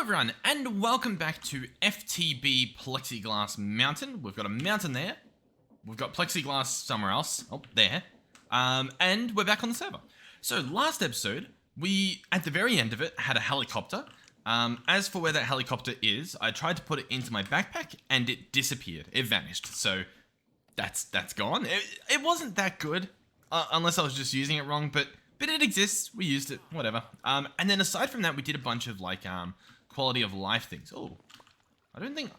everyone, and welcome back to FTB Plexiglass Mountain. We've got a mountain there. We've got plexiglass somewhere else. Oh, there. And we're back on the server. So last episode, we, at the very end of it, had a helicopter. As for where that helicopter is, I tried to put it into my backpack, and it disappeared. It vanished. So that's gone. It wasn't that good, unless I was just using it wrong, but it exists. We used it, whatever. And then aside from that, we did a bunch of like quality of life things. Oh, I don't think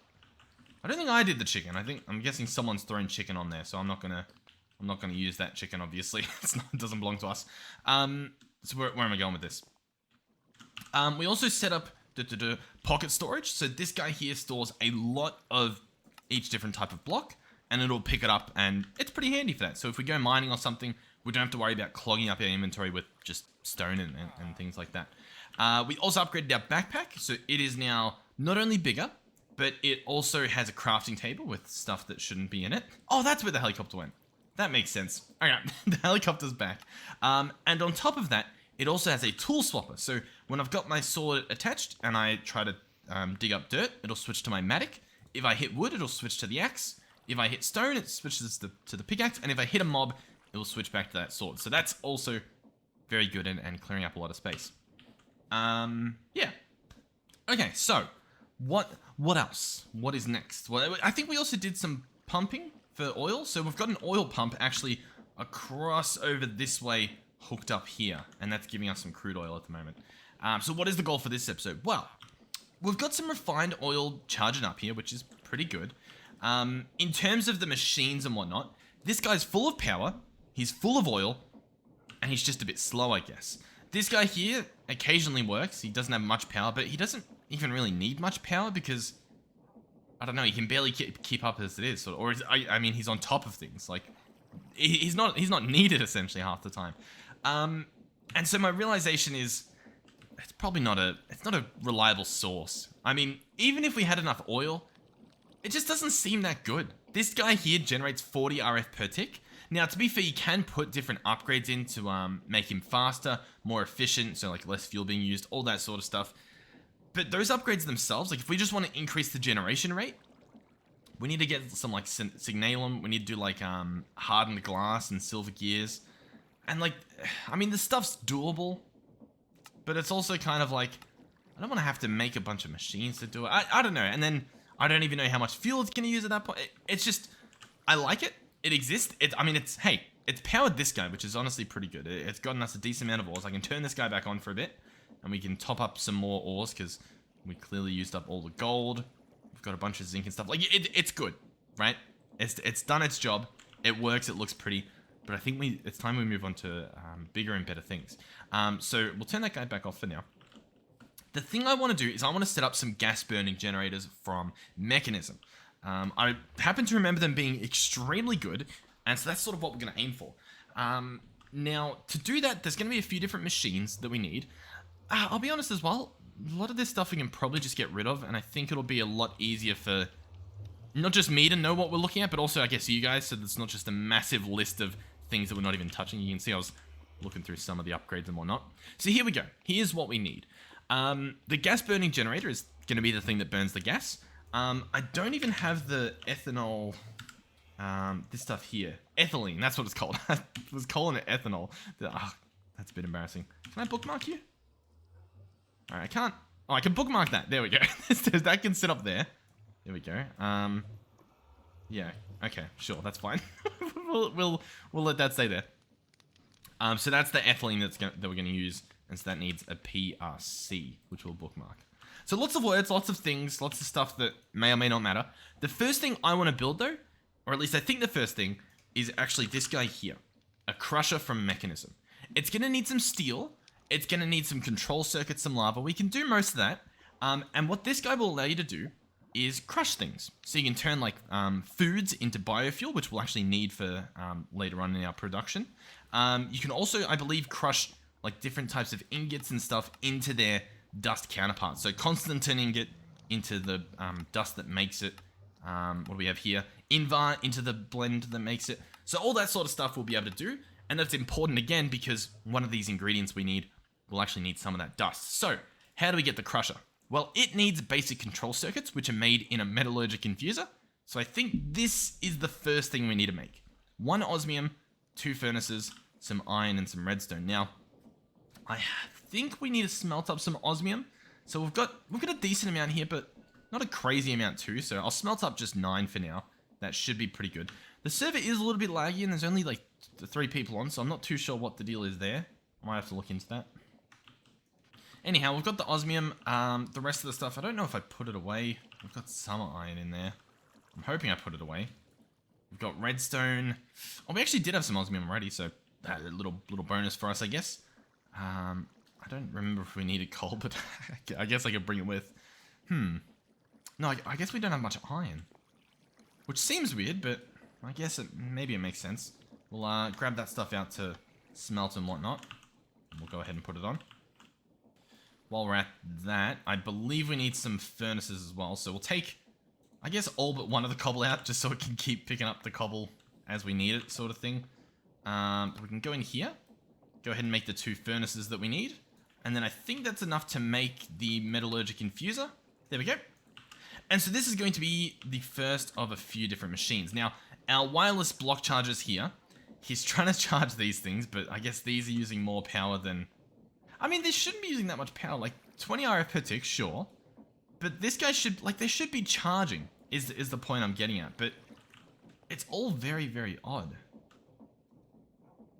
I did the chicken. I'm guessing someone's thrown chicken on there, so I'm not gonna use that chicken. Obviously, it doesn't belong to us. So where am I going with this? We also set up pocket storage. So this guy here stores a lot of each different type of block, and it'll pick it up, and it's pretty handy for that. So if we go mining or something, we don't have to worry about clogging up our inventory with just stone and things like that. We also upgraded our backpack, so it is now not only bigger, but it also has a crafting table with stuff that shouldn't be in it. Oh, that's where the helicopter went. That makes sense. Okay, the helicopter's back. And on top of that, it also has a tool swapper. So when I've got my sword attached and I try to dig up dirt, it'll switch to my mattock. If I hit wood, it'll switch to the axe. If I hit stone, it switches to the pickaxe. And if I hit a mob, it will switch back to that sword. So that's also very good and clearing up a lot of space. Yeah. Okay, so what else? What is next? Well, I think we also did some pumping for oil. So we've got an oil pump actually across over this way hooked up here. And that's giving us some crude oil at the moment. So what is the goal for this episode? Well, we've got some refined oil charging up here, which is pretty good. In terms of the machines and whatnot, this guy's full of power. He's full of oil, and he's just a bit slow, I guess. This guy here occasionally works. He doesn't have much power, but he doesn't even really need much power because, I don't know, he can barely keep up as it is. Or I mean, he's on top of things. Like, he's not needed, essentially, half the time. And so my realization is, it's probably not a reliable source. I mean, even if we had enough oil, it just doesn't seem that good. This guy here generates 40 RF per tick. Now, to be fair, you can put different upgrades in to make him faster, more efficient, so like less fuel being used, all that sort of stuff. But those upgrades themselves, like if we just want to increase the generation rate, we need to get some like signalum. We need to do like hardened glass and silver gears. And like, I mean, the stuff's doable, but it's also kind of like, I don't want to have to make a bunch of machines to do it. I don't know. And then I don't even know how much fuel it's going to use at that point. It's just, I like it. It exists. It's powered this guy, which is honestly pretty good. It's gotten us a decent amount of ores. I can turn this guy back on for a bit, and we can top up some more ores because we clearly used up all the gold. We've got a bunch of zinc and stuff. Like, it's good, right? It's done its job. It works. It looks pretty. But I think it's time we move on to bigger and better things. So we'll turn that guy back off for now. The thing I want to do is I want to set up some gas burning generators from Mechanism. I happen to remember them being extremely good, and so that's sort of what we're going to aim for. Now, to do that, there's going to be a few different machines that we need. I'll be honest as well, a lot of this stuff we can probably just get rid of, and I think it'll be a lot easier for not just me to know what we're looking at, but also, I guess, you guys, so it's not just a massive list of things that we're not even touching. You can see I was looking through some of the upgrades and whatnot. So here we go. Here's what we need. The gas burning generator is going to be the thing that burns the gas. I don't even have the ethanol, this stuff here. Ethylene, that's what it's called. I was calling it ethanol. That's a bit embarrassing. Can I bookmark you? Alright, I can't. Oh, I can bookmark that. There we go. That can sit up there. There we go. Yeah, okay, sure, that's fine. we'll let that stay there. So that's the ethylene that we're going to use, and so that needs a PRC, which we'll bookmark. So lots of words, lots of things, lots of stuff that may or may not matter. The first thing I want to build though, or at least I think the first thing, is actually this guy here. A crusher from Mechanism. It's going to need some steel. It's going to need some control circuits, some lava. We can do most of that. And what this guy will allow you to do is crush things. So you can turn like foods into biofuel, which we'll actually need for later on in our production. You can also, I believe, crush like different types of ingots and stuff into their dust counterparts. So Constantan ingot into the dust that makes it. What do we have here? Invar into the blend that makes it. So all that sort of stuff we'll be able to do. And that's important again because one of these ingredients we need will actually need some of that dust. So how do we get the crusher? Well, it needs basic control circuits, which are made in a metallurgic infuser. So I think this is the first thing we need to make. 1 osmium, 2 furnaces, some iron, and some redstone. Now, I think we need to smelt up some osmium. So we've got a decent amount here, but not a crazy amount too. So I'll smelt up just 9 for now. That should be pretty good. The server is a little bit laggy, and there's only like 3 people on, so I'm not too sure what the deal is there. Might have to look into that. Anyhow, we've got the osmium. The rest of the stuff, I don't know if I put it away. We've got some iron in there. I'm hoping I put it away. We've got redstone. Oh, we actually did have some osmium already, so a little bonus for us, I guess. I don't remember if we needed coal, but I guess I could bring it with. No, I guess we don't have much iron. Which seems weird, but I guess maybe it makes sense. We'll grab that stuff out to smelt and whatnot. We'll go ahead and put it on. While we're at that, I believe we need some furnaces as well. So we'll take, I guess, all but one of the cobble out, just so it can keep picking up the cobble as we need it, sort of thing. We can go in here, go ahead and make the 2 furnaces that we need. And then I think that's enough to make the metallurgic infuser. There we go. And so this is going to be the first of a few different machines. Now, our wireless block chargers here, he's trying to charge these things, but I guess these are using more power than... I mean, they shouldn't be using that much power, like 20 RF per tick, sure. But this guy should, like, they should be charging, is the point I'm getting at. But it's all very, very odd.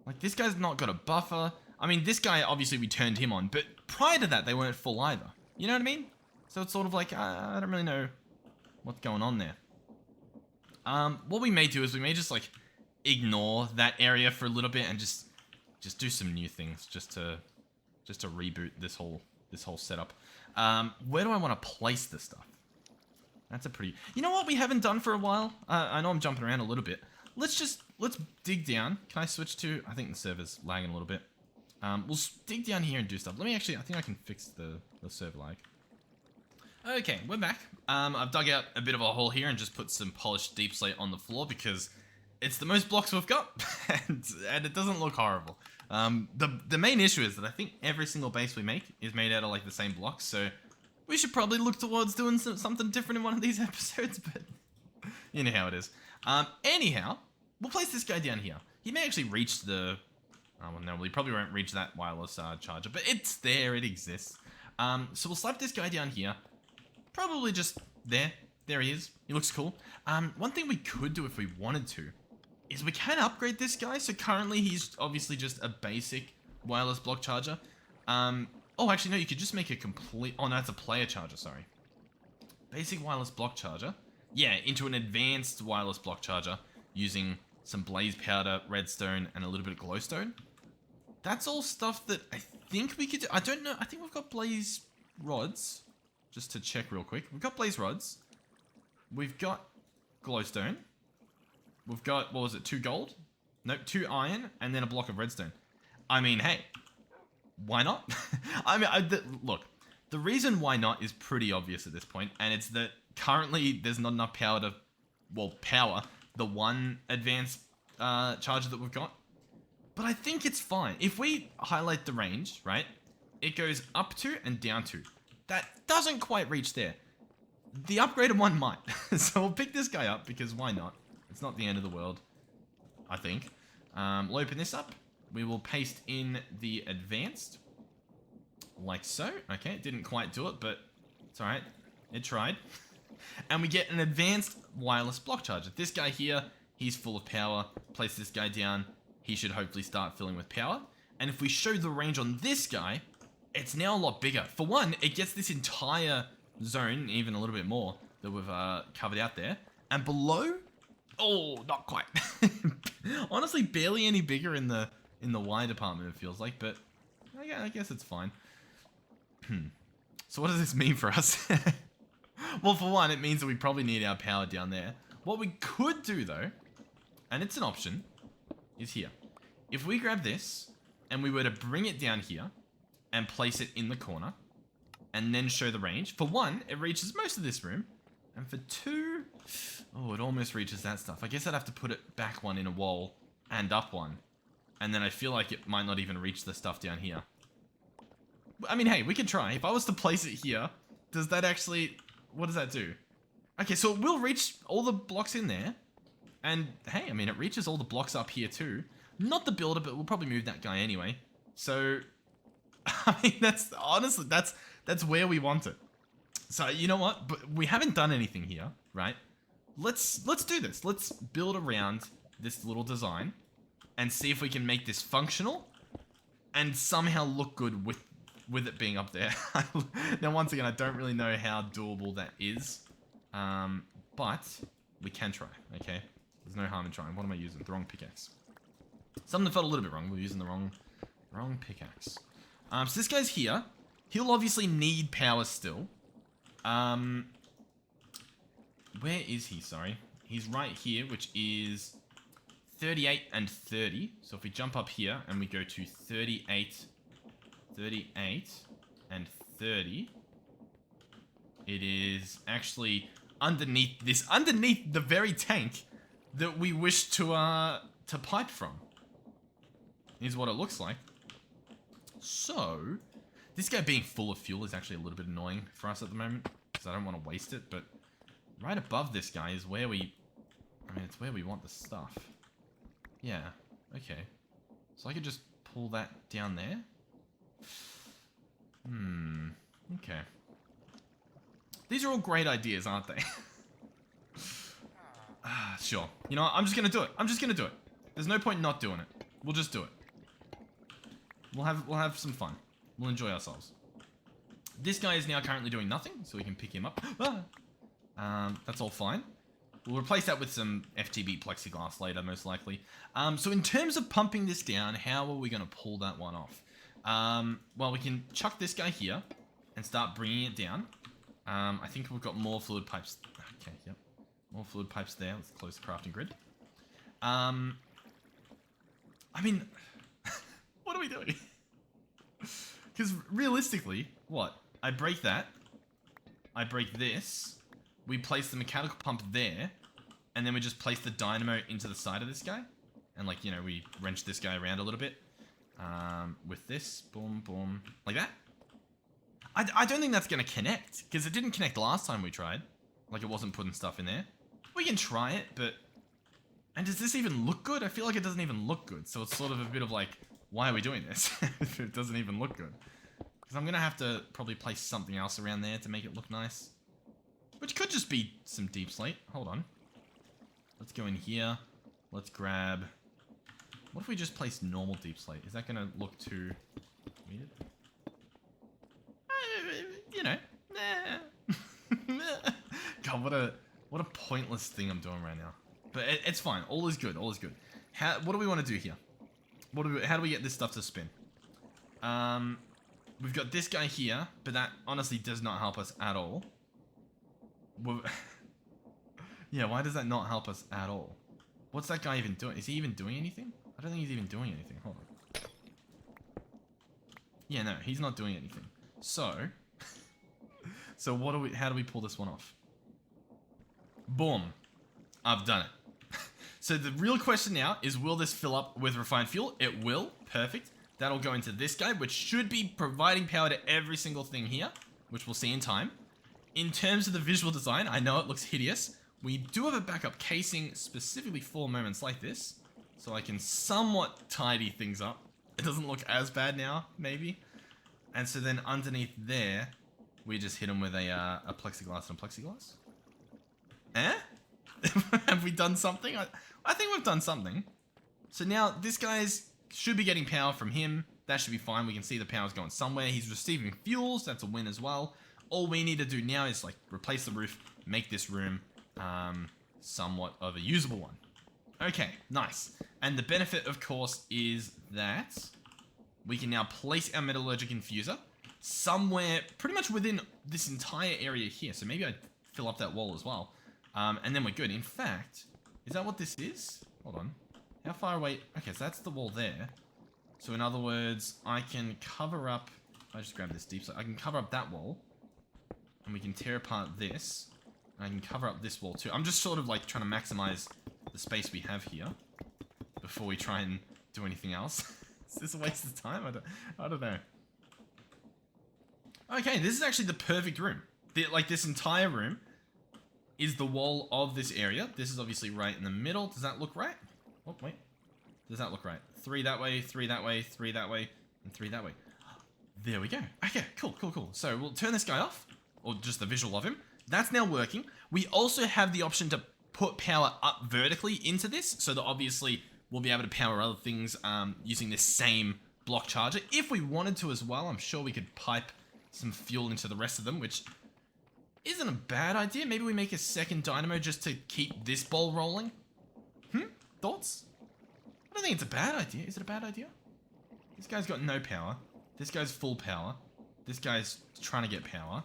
Like, this guy's not got a buffer. I mean, this guy, obviously, we turned him on. But prior to that, they weren't full either. You know what I mean? So it's sort of like, I don't really know what's going on there. What we may do is we may just, like, ignore that area for a little bit and just do some new things just to reboot this whole setup. Where do I want to place this stuff? That's a pretty... You know what we haven't done for a while? I know I'm jumping around a little bit. Let's dig down. Can I switch to... I think the server's lagging a little bit. We'll dig down here and do stuff. Let me actually... I think I can fix the server lag. Okay, we're back. I've dug out a bit of a hole here and just put some polished deep slate on the floor because it's the most blocks we've got, and it doesn't look horrible. The main issue is that I think every single base we make is made out of like the same blocks, so we should probably look towards doing something different in one of these episodes, but you know how it is. Anyhow, we'll place this guy down here. He may actually reach the... well, no, he probably won't reach that wireless charger, but it's there, it exists. So we'll slap this guy down here. Probably just there. There he is. He looks cool. One thing we could do if we wanted to is we can upgrade this guy. So currently he's obviously just a basic wireless block charger. Oh, actually no, you could just make a complete... Oh no, that's a player charger, sorry. Basic wireless block charger. Yeah, into an advanced wireless block charger using some blaze powder, redstone, and a little bit of glowstone. That's all stuff that I think we could do. I don't know. I think we've got blaze rods. Just to check real quick. We've got blaze rods. We've got glowstone. We've got, what was it, 2 gold? Nope, 2 iron, and then a block of redstone. I mean, hey, why not? I mean, look, the reason why not is pretty obvious at this point, and it's that currently there's not enough power to, well, power the one advanced charger that we've got. But I think it's fine. If we highlight the range, right, it goes up to and down to. That doesn't quite reach there. The upgraded one might. So we'll pick this guy up because why not? It's not the end of the world, I think. We'll open this up. We will paste in the advanced. Like so. Okay, it didn't quite do it, but it's alright. It tried. And we get an advanced wireless block charger. This guy here, he's full of power. Place this guy down. He should hopefully start filling with power. And if we show the range on this guy, it's now a lot bigger. For one, it gets this entire zone, even a little bit more, that we've covered out there. And below, oh, not quite. Honestly, barely any bigger in the Y department, it feels like, but I guess it's fine. So what does this mean for us? Well, for one, it means that we probably need our power down there. What we could do, though, and it's an option, is here. If we grab this, and we were to bring it down here, and place it in the corner, and then show the range. For one, it reaches most of this room, and for two, oh, it almost reaches that stuff. I guess I'd have to put it back one in a wall, and up one, and then I feel like it might not even reach the stuff down here. I mean, hey, we could try. If I was to place it here, does that actually... What does that do? Okay, so it will reach all the blocks in there. And, hey, I mean, it reaches all the blocks up here too. Not the builder, but we'll probably move that guy anyway. So, I mean, that's... Honestly, that's where we want it. So, you know what? But we haven't done anything here, right? Let's do this. Let's build around this little design and see if we can make this functional and somehow look good with it being up there. Now, once again, I don't really know how doable that is, but we can try, okay? There's no harm in trying. What am I using? The wrong pickaxe. Something felt a little bit wrong. We're using the wrong pickaxe. So this guy's here. He'll obviously need power still. Where is he? Sorry. He's right here, which is 38 and 30. So if we jump up here and we go to 38 and 30, it is actually underneath the very tank that we wish to pipe from. Is what it looks like. So, this guy being full of fuel is actually a little bit annoying for us at the moment, because I don't want to waste it, but right above this guy is where it's where we want the stuff. Yeah, okay. So I could just pull that down there. Okay. These are all great ideas, aren't they? Sure. You know what? I'm just gonna do it. There's no point not doing it. We'll just do it. We'll have some fun. We'll enjoy ourselves. This guy is now currently doing nothing, so we can pick him up. That's all fine. We'll replace that with some FTB Plexiglass later, most likely. So in terms of pumping this down, how are we going to pull that one off? Well, we can chuck this guy here and start bringing it down. I think we've got more fluid pipes. Okay, yep. More fluid pipes there. Let's close the crafting grid. I mean, what are we doing? Because realistically, what? I break that. I break this. We place the mechanical pump there. And then we just place the dynamo into the side of this guy. And like, you know, we wrench this guy around a little bit. With this. Boom, boom. Like that. I don't think that's going to connect. Because it didn't connect last time we tried. Like it wasn't putting stuff in there. We can try it, but... And does this even look good? I feel like it doesn't even look good. So it's sort of a bit of like, why are we doing this if it doesn't even look good? Because I'm going to have to probably place something else around there to make it look nice. Which could just be some deep slate. Hold on. Let's go in here. Let's grab... What if we just place normal deep slate? Is that going to look too weird? You know. God, what a pointless thing I'm doing right now. But it's fine. All is good. All is good. What do we want to do here? How do we get this stuff to spin? We've got this guy here, but that honestly does not help us at all. Yeah, why does that not help us at all? What's that guy even doing? Is he even doing anything? I don't think he's even doing anything. Hold on. Yeah, no, he's not doing anything. So how do we pull this one off? Boom. I've done it. So the real question now is, will this fill up with refined fuel? It will. Perfect. That'll go into this guy, which should be providing power to every single thing here, which we'll see in time. In terms of the visual design, I know it looks hideous. We do have a backup casing specifically for moments like this, so I can somewhat tidy things up. It doesn't look as bad now, maybe. And so then underneath there, we just hit them with a plexiglass and a plexiglass. Eh? Have we done something? I think we've done something. So now this guy's should be getting power from him. That should be fine. We can see the power's going somewhere. He's receiving fuels. That's a win as well. All we need to do now is like replace the roof, make this room somewhat of a usable one. Okay, nice. And the benefit, of course, is that we can now place our metallurgic infuser somewhere pretty much within this entire area here. So maybe I'd fill up that wall as well. And then we're good. In fact, is that what this is? Hold on. How far away? Okay, so that's the wall there. So in other words, I can cover up... I just grab this deep, so I can cover up that wall. And we can tear apart this. And I can cover up this wall too. I'm just sort of like trying to maximize the space we have here before we try and do anything else. Is this a waste of time? I don't know. Okay, this is actually the perfect room. like this entire room is the wall of this area. This is obviously right in the middle. Does that look right? Oh, wait. Does that look right? 3 that way, 3 that way, 3 that way, and 3 that way. There we go. Okay, cool, cool, cool. So we'll turn this guy off, or just the visual of him. That's now working. We also have the option to put power up vertically into this, so that obviously we'll be able to power other things using this same block charger. If we wanted to as well, I'm sure we could pipe some fuel into the rest of them, which isn't a bad idea. Maybe we make a second dynamo just to keep this ball rolling. Thoughts? I don't think it's a bad idea. Is it a bad idea? This guy's got no power. This guy's full power. This guy's trying to get power.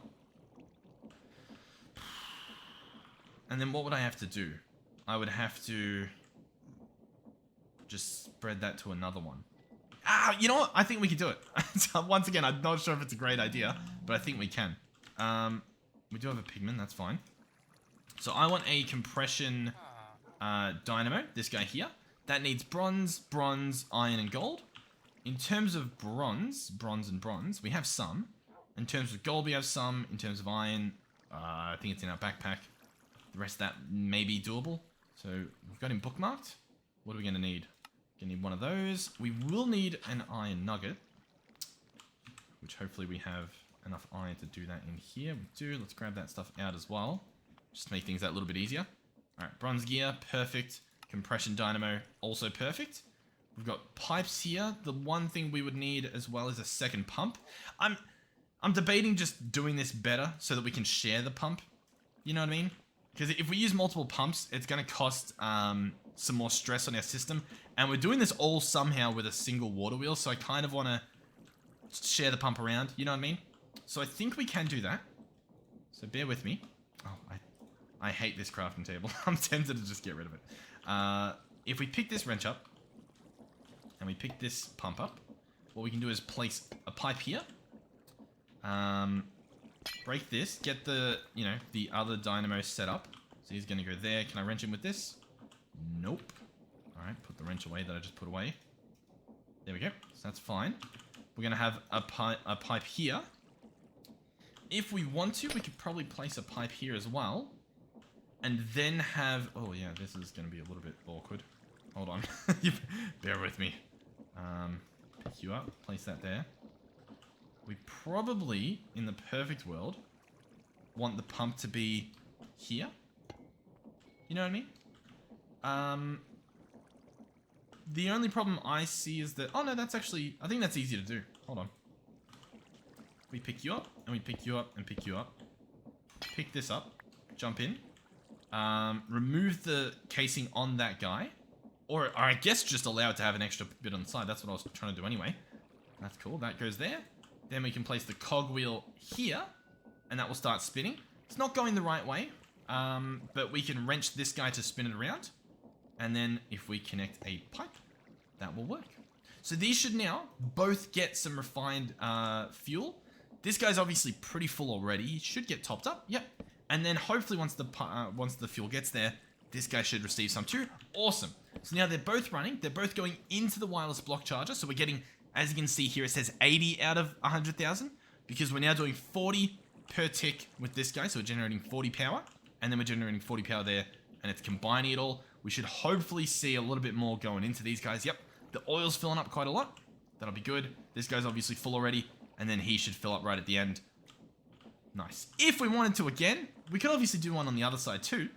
And then what would I have to do? I would have to just spread that to another one. You know what? I think we can do it. Once again, I'm not sure if it's a great idea, but I think we can. We do have a pigman, that's fine. So I want a compression dynamo, this guy here. That needs bronze, bronze, iron, and gold. In terms of bronze, and bronze, we have some. In terms of gold, we have some. In terms of iron, I think it's in our backpack. The rest of that may be doable. So we've got him bookmarked. What are we going to need? Going to need one of those. We will need an iron nugget, which hopefully we have enough iron to do that in here. We do. Let's grab that stuff out as well. Just to make things that little bit easier. Alright, bronze gear, perfect. Compression dynamo, also perfect. We've got pipes here. The one thing we would need as well is a second pump. I'm debating just doing this better so that we can share the pump. You know what I mean? Because if we use multiple pumps, it's going to cost some more stress on our system. And we're doing this all somehow with a single water wheel, so I kind of want to share the pump around. You know what I mean? So I think we can do that. So bear with me. Oh, I hate this crafting table. I'm tempted to just get rid of it. If we pick this wrench up, and we pick this pump up, what we can do is place a pipe here. Break this, get the, the other dynamo set up. So he's going to go there. Can I wrench him with this? Nope. Alright, put the wrench away that I just put away. There we go. So that's fine. We're going to have a pipe here. If we want to, we could probably place a pipe here as well. And then have... Oh, yeah, this is going to be a little bit awkward. Hold on. Bear with me. Pick you up. Place that there. We probably, in the perfect world, want the pump to be here. You know what I mean? The only problem I see is that... Oh, no, that's actually... I think that's easy to do. Hold on. We pick you up, and we pick you up, and pick you up. Pick this up. Jump in. Remove the casing on that guy. Or I guess just allow it to have an extra bit on the side. That's what I was trying to do anyway. That's cool. That goes there. Then we can place the cogwheel here. And that will start spinning. It's not going the right way. But we can wrench this guy to spin it around. And then if we connect a pipe, that will work. So these should now both get some refined fuel. This guy's obviously pretty full already. He should get topped up. Yep. And then hopefully once the fuel gets there, this guy should receive some too. Awesome. So now they're both running. They're both going into the wireless block charger. So we're getting, as you can see here, it says 80 out of 100,000 because we're now doing 40 per tick with this guy. So we're generating 40 power and then we're generating 40 power there and it's combining it all. We should hopefully see a little bit more going into these guys. Yep. The oil's filling up quite a lot. That'll be good. This guy's obviously full already and then he should fill up right at the end. Nice. If we wanted to again, we could obviously do one on the other side too.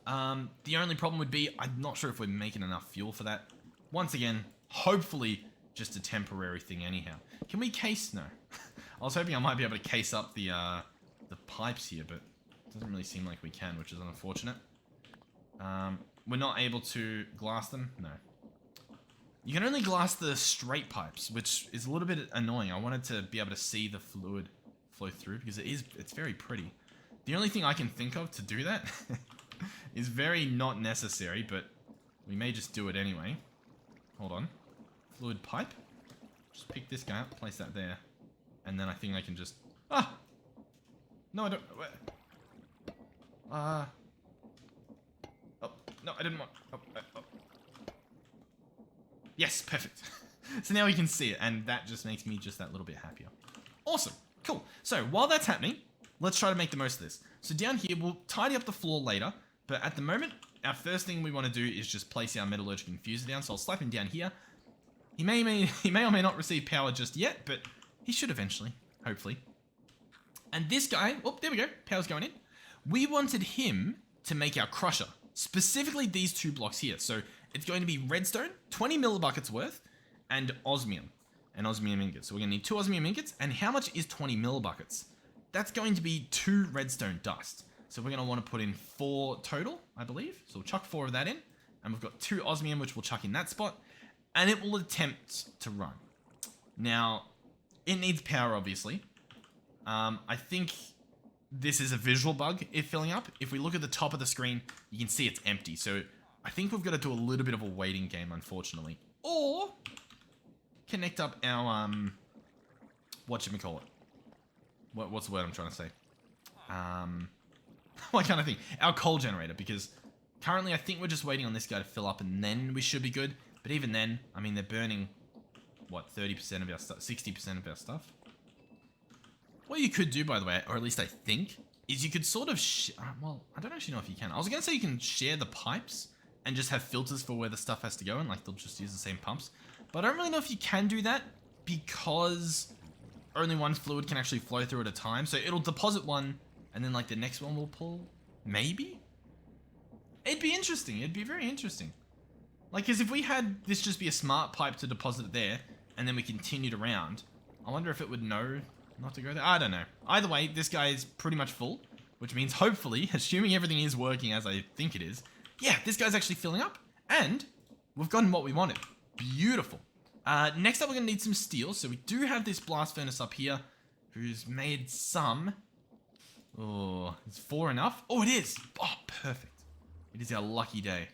The only problem would be, I'm not sure if we're making enough fuel for that. Once again, hopefully just a temporary thing anyhow. Can we case? No. I was hoping I might be able to case up the pipes here, but it doesn't really seem like we can, which is unfortunate. We're not able to glass them? No. You can only glass the straight pipes, which is a little bit annoying. I wanted to be able to see the fluid flow through because it's very pretty. The only thing I can think of to do that is very not necessary, but we may just do it anyway. Hold on. Fluid pipe. Just pick this guy up, place that there. And then I think I can just... Ah! No, I don't... Oh, no, I didn't want... Oh. Yes, perfect. So now we can see it, and that just makes me just that little bit happier. Awesome. Cool. So while that's happening, let's try to make the most of this. So down here, we'll tidy up the floor later, but at the moment, our first thing we want to do is just place our metallurgical infuser down. So I'll slap him down here. He may or may not receive power just yet, but he should eventually, hopefully. And this guy, oh, there we go, power's going in. We wanted him to make our crusher, specifically these 2 blocks here. So it's going to be redstone, 20 millibuckets worth, and osmium ingots. So we're going to need 2 osmium ingots, and how much is 20 millibuckets? That's going to be 2 redstone dust. So we're going to want to put in 4 total, I believe. So we'll chuck 4 of that in, and we've got 2 osmium, which we'll chuck in that spot, and it will attempt to run. Now, it needs power, obviously. I think this is a visual bug if filling up. If we look at the top of the screen, you can see it's empty. So I think we've got to do a little bit of a waiting game, unfortunately. Or connect up our, whatchamacallit? What's the word I'm trying to say? What kind of thing? Our coal generator, because currently I think we're just waiting on this guy to fill up and then we should be good. But even then, I mean, they're burning, what, 30% of our stuff, 60% of our stuff? What you could do, by the way, or at least I think, is you could sort of, well, I don't actually know if you can. I was going to say you can share the pipes and just have filters for where the stuff has to go, and like they'll just use the same pumps. But I don't really know if you can do that because only one fluid can actually flow through at a time. So it'll deposit one, and then like the next one will pull. Maybe? It'd be interesting. It'd be very interesting. Like, because if we had this just be a smart pipe to deposit it there, and then we continued around, I wonder if it would know not to go there. I don't know. Either way, this guy is pretty much full, which means hopefully, assuming everything is working as I think it is, yeah, this guy's actually filling up, and we've gotten what we wanted. Beautiful. Next up, we're going to need some steel. So we do have this blast furnace up here, who's made some. Oh, is 4 enough? Oh, it is. Oh, perfect. It is our lucky day.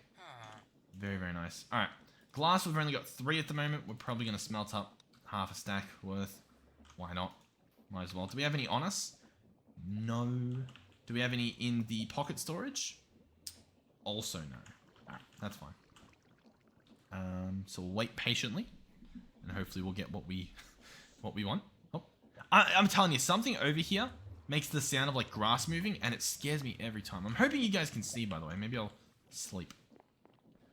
Very, very nice. All right. Glass, we've only got 3 at the moment. We're probably going to smelt up half a stack worth. Why not? Might as well. Do we have any on us? No. Do we have any in the pocket storage? Also no. Alright, that's fine. So we'll wait patiently, and hopefully we'll get what we want. Oh, I'm telling you, something over here makes the sound of like grass moving, and it scares me every time. I'm hoping you guys can see, by the way. Maybe I'll sleep,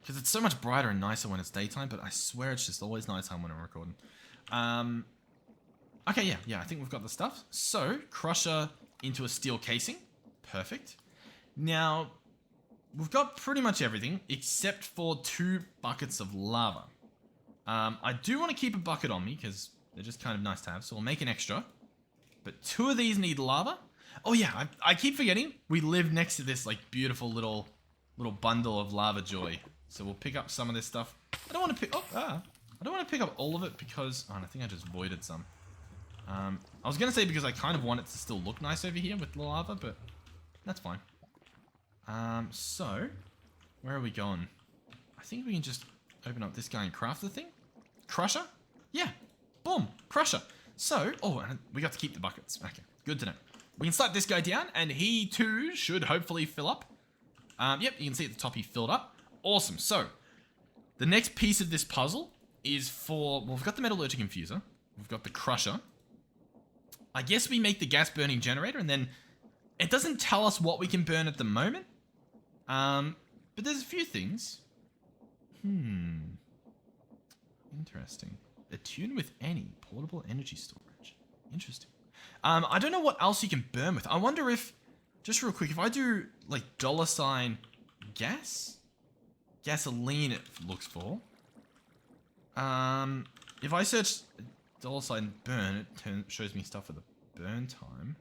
because it's so much brighter and nicer when it's daytime. But I swear it's just always nighttime when I'm recording. Okay, yeah, I think we've got the stuff. So, crusher into a steel casing. Perfect. Now, we've got pretty much everything except for 2 buckets of lava. I do want to keep a bucket on me because they're just kind of nice to have. So we'll make an extra. But 2 of these need lava. Oh yeah, I keep forgetting we live next to this like beautiful little bundle of lava joy. So we'll pick up some of this stuff. I don't want to pick. I don't want to pick up all of it because I think I just voided some. I was gonna say because I kind of want it to still look nice over here with the lava, but that's fine. So where are we going? I think we can just open up this guy and craft the thing. Crusher? Yeah. Boom. Crusher. So, oh, and we got to keep the buckets. Okay, good to know. We can slap this guy down, and he too should hopefully fill up. Yep, you can see at the top he filled up. Awesome. So, the next piece of this puzzle is for, well, we've got the metallurgic infuser. We've got the crusher. I guess we make the gas burning generator, and then it doesn't tell us what we can burn at the moment. But there's a few things. Interesting. Attune with any portable energy storage. Interesting. I don't know what else you can burn with. I wonder if, just real quick, if I do like $ gas, gasoline it looks for. If I search $ burn, it shows me stuff for the burn time.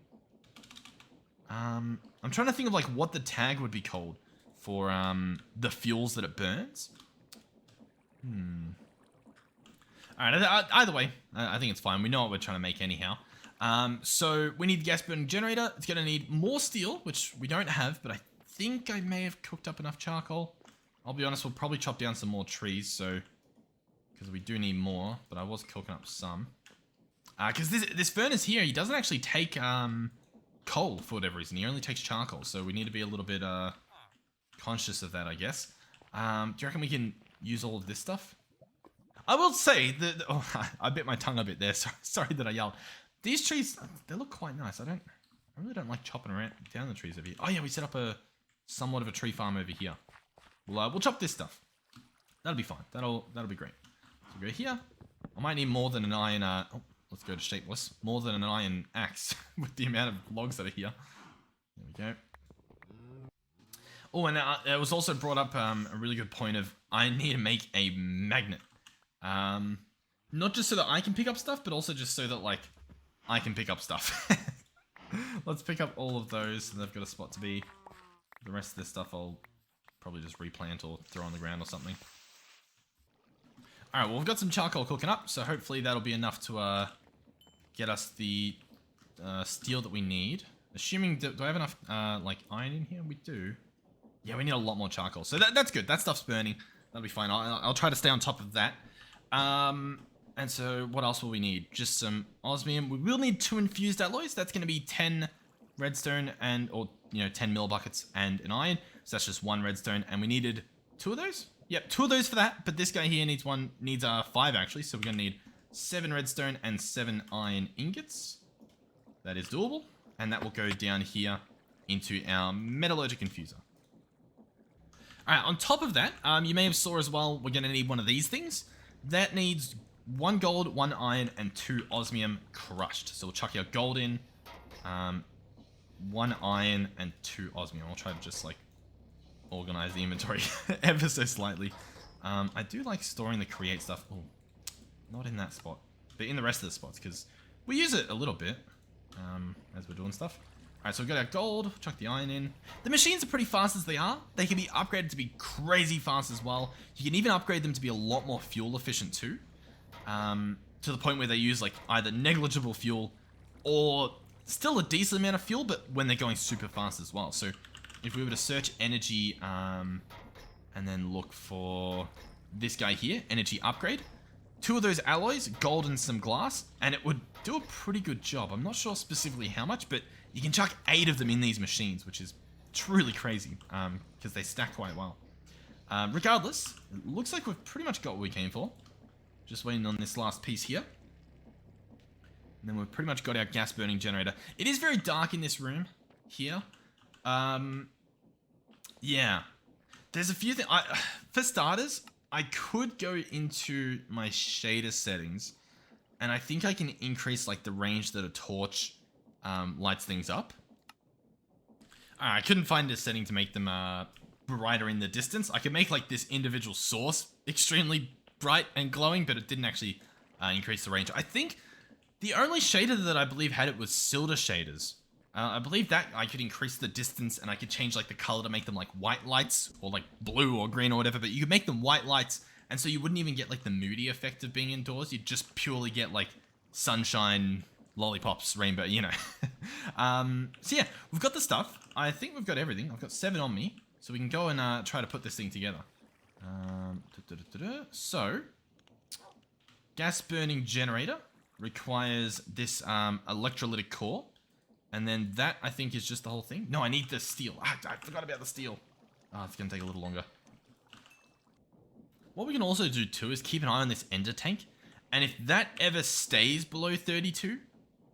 I'm trying to think of like what the tag would be called for the fuels that it burns. Alright, either way, I think it's fine. We know what we're trying to make anyhow. So we need the gas burning generator. It's going to need more steel, which we don't have, but I think I may have cooked up enough charcoal. I'll be honest, we'll probably chop down some more trees, so because we do need more, but I was cooking up some. Because this furnace here, he doesn't actually take coal for whatever reason. He only takes charcoal, so we need to be a little bit conscious of that, I guess. Do you reckon we can use all of this stuff? I will say that, oh, I bit my tongue a bit there. Sorry that I yelled. These trees, they look quite nice. I don't I really don't like chopping around down the trees over here. Oh yeah, we set up a somewhat of a tree farm over here. We'll chop this stuff. That'll be fine. That'll be great. So go here. I might need more than an iron. Oh, let's go to shapeless. More than an iron axe with the amount of logs that are here. There we go. Oh, and it was also brought up a really good point of I need to make a magnet. Not just so that I can pick up stuff, but also just so that like I can pick up stuff. Let's pick up all of those, and they've got a spot to be. The rest of this stuff I'll probably just replant or throw on the ground or something. Alright, well we've got some charcoal cooking up, so hopefully that'll be enough to get us the steel that we need. Assuming, do I have enough like iron in here? We do. Yeah, we need a lot more charcoal, so that's good. That stuff's burning. That'll be fine. I'll try to stay on top of that. And so what else will we need? Just some osmium. We will need 2 infused alloys. That's going to be 10 redstone or 10 mill buckets and an iron. So that's just 1 redstone, and we needed 2 of those. Yep, 2 of those for that. But this guy here needs 5 actually. So we're going to need 7 redstone and 7 iron ingots. That is doable, and that will go down here into our metallurgic infuser. All right. On top of that, you may have saw as well. We're going to need one of these things. That needs 1 gold, 1 iron, and 2 osmium crushed. So we'll chuck our gold in, 1 iron, and 2 osmium. I'll try to just like organize the inventory ever so slightly. I do like storing the create stuff. Oh, not in that spot, but in the rest of the spots because we use it a little bit as we're doing stuff. All right, so we've got our gold. Chuck the iron in. The machines are pretty fast as they are. They can be upgraded to be crazy fast as well. You can even upgrade them to be a lot more fuel efficient too. To the point where they use like either negligible fuel or still a decent amount of fuel, but when they're going super fast as well. So if we were to search energy and then look for this guy here, energy upgrade, 2 of those alloys, gold and some glass, and it would do a pretty good job. I'm not sure specifically how much, but you can chuck 8 of them in these machines, which is truly crazy because they stack quite well. Regardless, it looks like we've pretty much got what we came for. Just waiting on this last piece here. And then we've pretty much got our gas burning generator. It is very dark in this room here. Yeah. There's a few things. For starters, I could go into my shader settings, and I think I can increase like the range that a torch lights things up. I couldn't find a setting to make them brighter in the distance. I could make like this individual source extremely bright and glowing, but it didn't actually increase the range. I think the only shader that I believe had it was Silder shaders. I believe that I could increase the distance and I could change like the color to make them like white lights or like blue or green or whatever, but you could make them white lights, and so you wouldn't even get like the moody effect of being indoors. You'd just purely get like sunshine, lollipops, rainbow, you know. So yeah, we've got the stuff. I think we've got everything. I've got 7 on me, so we can go and try to put this thing together. So, gas burning generator requires this electrolytic core, and then that I think is just the whole thing. No, I need the steel. I forgot about the steel. It's gonna take a little longer. What we can also do too is keep an eye on this ender tank, and if that ever stays below 32,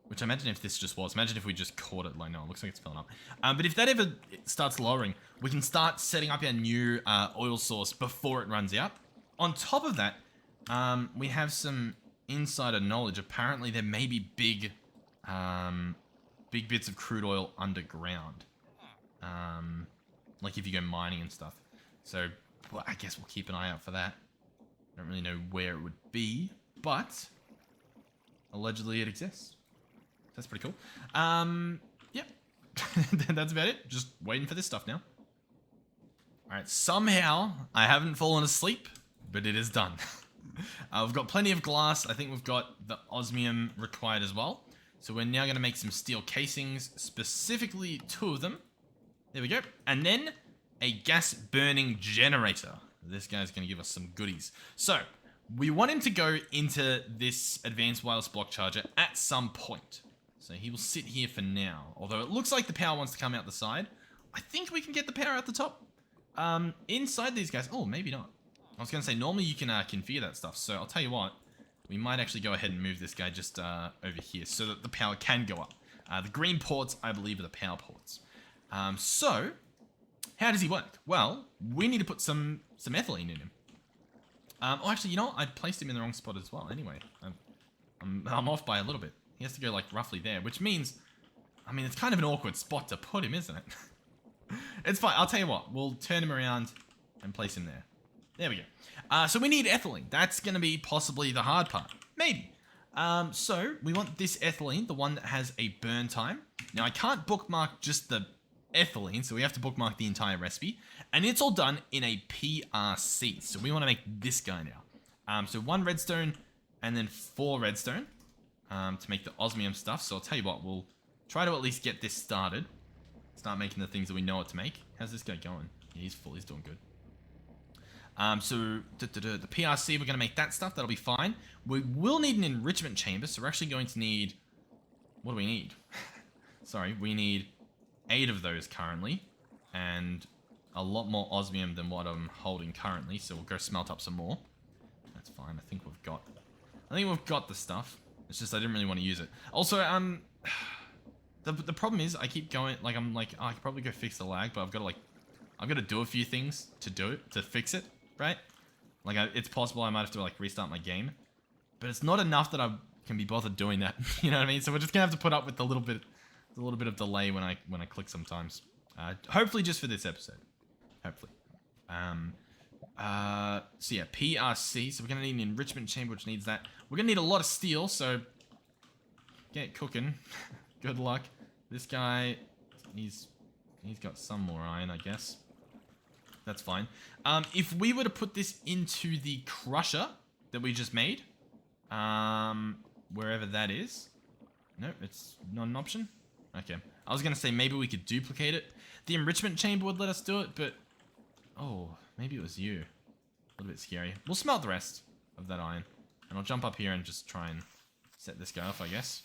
which I imagine if this just was, imagine if we just caught it, like, no, it looks like it's filling up. But if that ever starts lowering, we can start setting up our new oil source before it runs out. On top of that, we have some insider knowledge. Apparently there may be big bits of crude oil underground. Like if you go mining and stuff. So, well, I guess we'll keep an eye out for that. I don't really know where it would be, but allegedly it exists. That's pretty cool. Yeah. That's about it. Just waiting for this stuff now. Alright, somehow I haven't fallen asleep, but it is done. We've got plenty of glass. I think we've got the osmium required as well. So we're now going to make some steel casings, specifically 2 of them. There we go. And then a gas burning generator. This guy's going to give us some goodies. So we want him to go into this advanced wireless block charger at some point. So he will sit here for now. Although it looks like the power wants to come out the side. I think we can get the power out the top. Inside these guys. Oh, maybe not. I was going to say, normally you can configure that stuff. So I'll tell you what. We might actually go ahead and move this guy just over here so that the power can go up. The green ports, I believe, are the power ports. So, how does he work? Well, we need to put some ethylene in him. Oh, actually, you know what? I placed him in the wrong spot as well. Anyway, I'm off by a little bit. He has to go, like, roughly there, which means, I mean, it's kind of an awkward spot to put him, isn't it? It's fine. I'll tell you what. We'll turn him around and place him there. There we go. So we need ethylene. That's going to be possibly the hard part. Maybe. So we want this ethylene, the one that has a burn time. Now, I can't bookmark just the ethylene, so we have to bookmark the entire recipe. And it's all done in a PRC. So we want to make this guy now. So 1 redstone and then 4 redstone to make the osmium stuff. So I'll tell you what, we'll try to at least get this started. Start making the things that we know what to make. How's this guy going? Yeah, he's full. He's doing good. So the PRC, we're going to make that stuff. That'll be fine. We will need an enrichment chamber. So we're actually going to need... What do we need? Sorry, we need 8 of those currently. And a lot more osmium than what I'm holding currently. So we'll go smelt up some more. That's fine. I think we've got the stuff. It's just I didn't really want to use it. Also, the problem is I keep going, like, I'm like, oh, I could probably go fix the lag, but I've got to do a few things to fix it, right? Like, it's possible I might have to, like, restart my game, but it's not enough that I can be bothered doing that. You know what I mean? So we're just gonna have to put up with a little bit of delay when I click sometimes. Hopefully just for this episode. Hopefully. So yeah, PRC. So we're gonna need an enrichment chamber, which needs that. We're gonna need a lot of steel, so get cooking. Good luck. This guy, he's got some more iron, I guess. That's fine. If we were to put this into the crusher that we just made, wherever that is. No, it's not an option. Okay. I was going to say maybe we could duplicate it. The enrichment chamber would let us do it, but... Oh, maybe it was you. A little bit scary. We'll smelt the rest of that iron. And I'll jump up here and just try and set this guy off, I guess.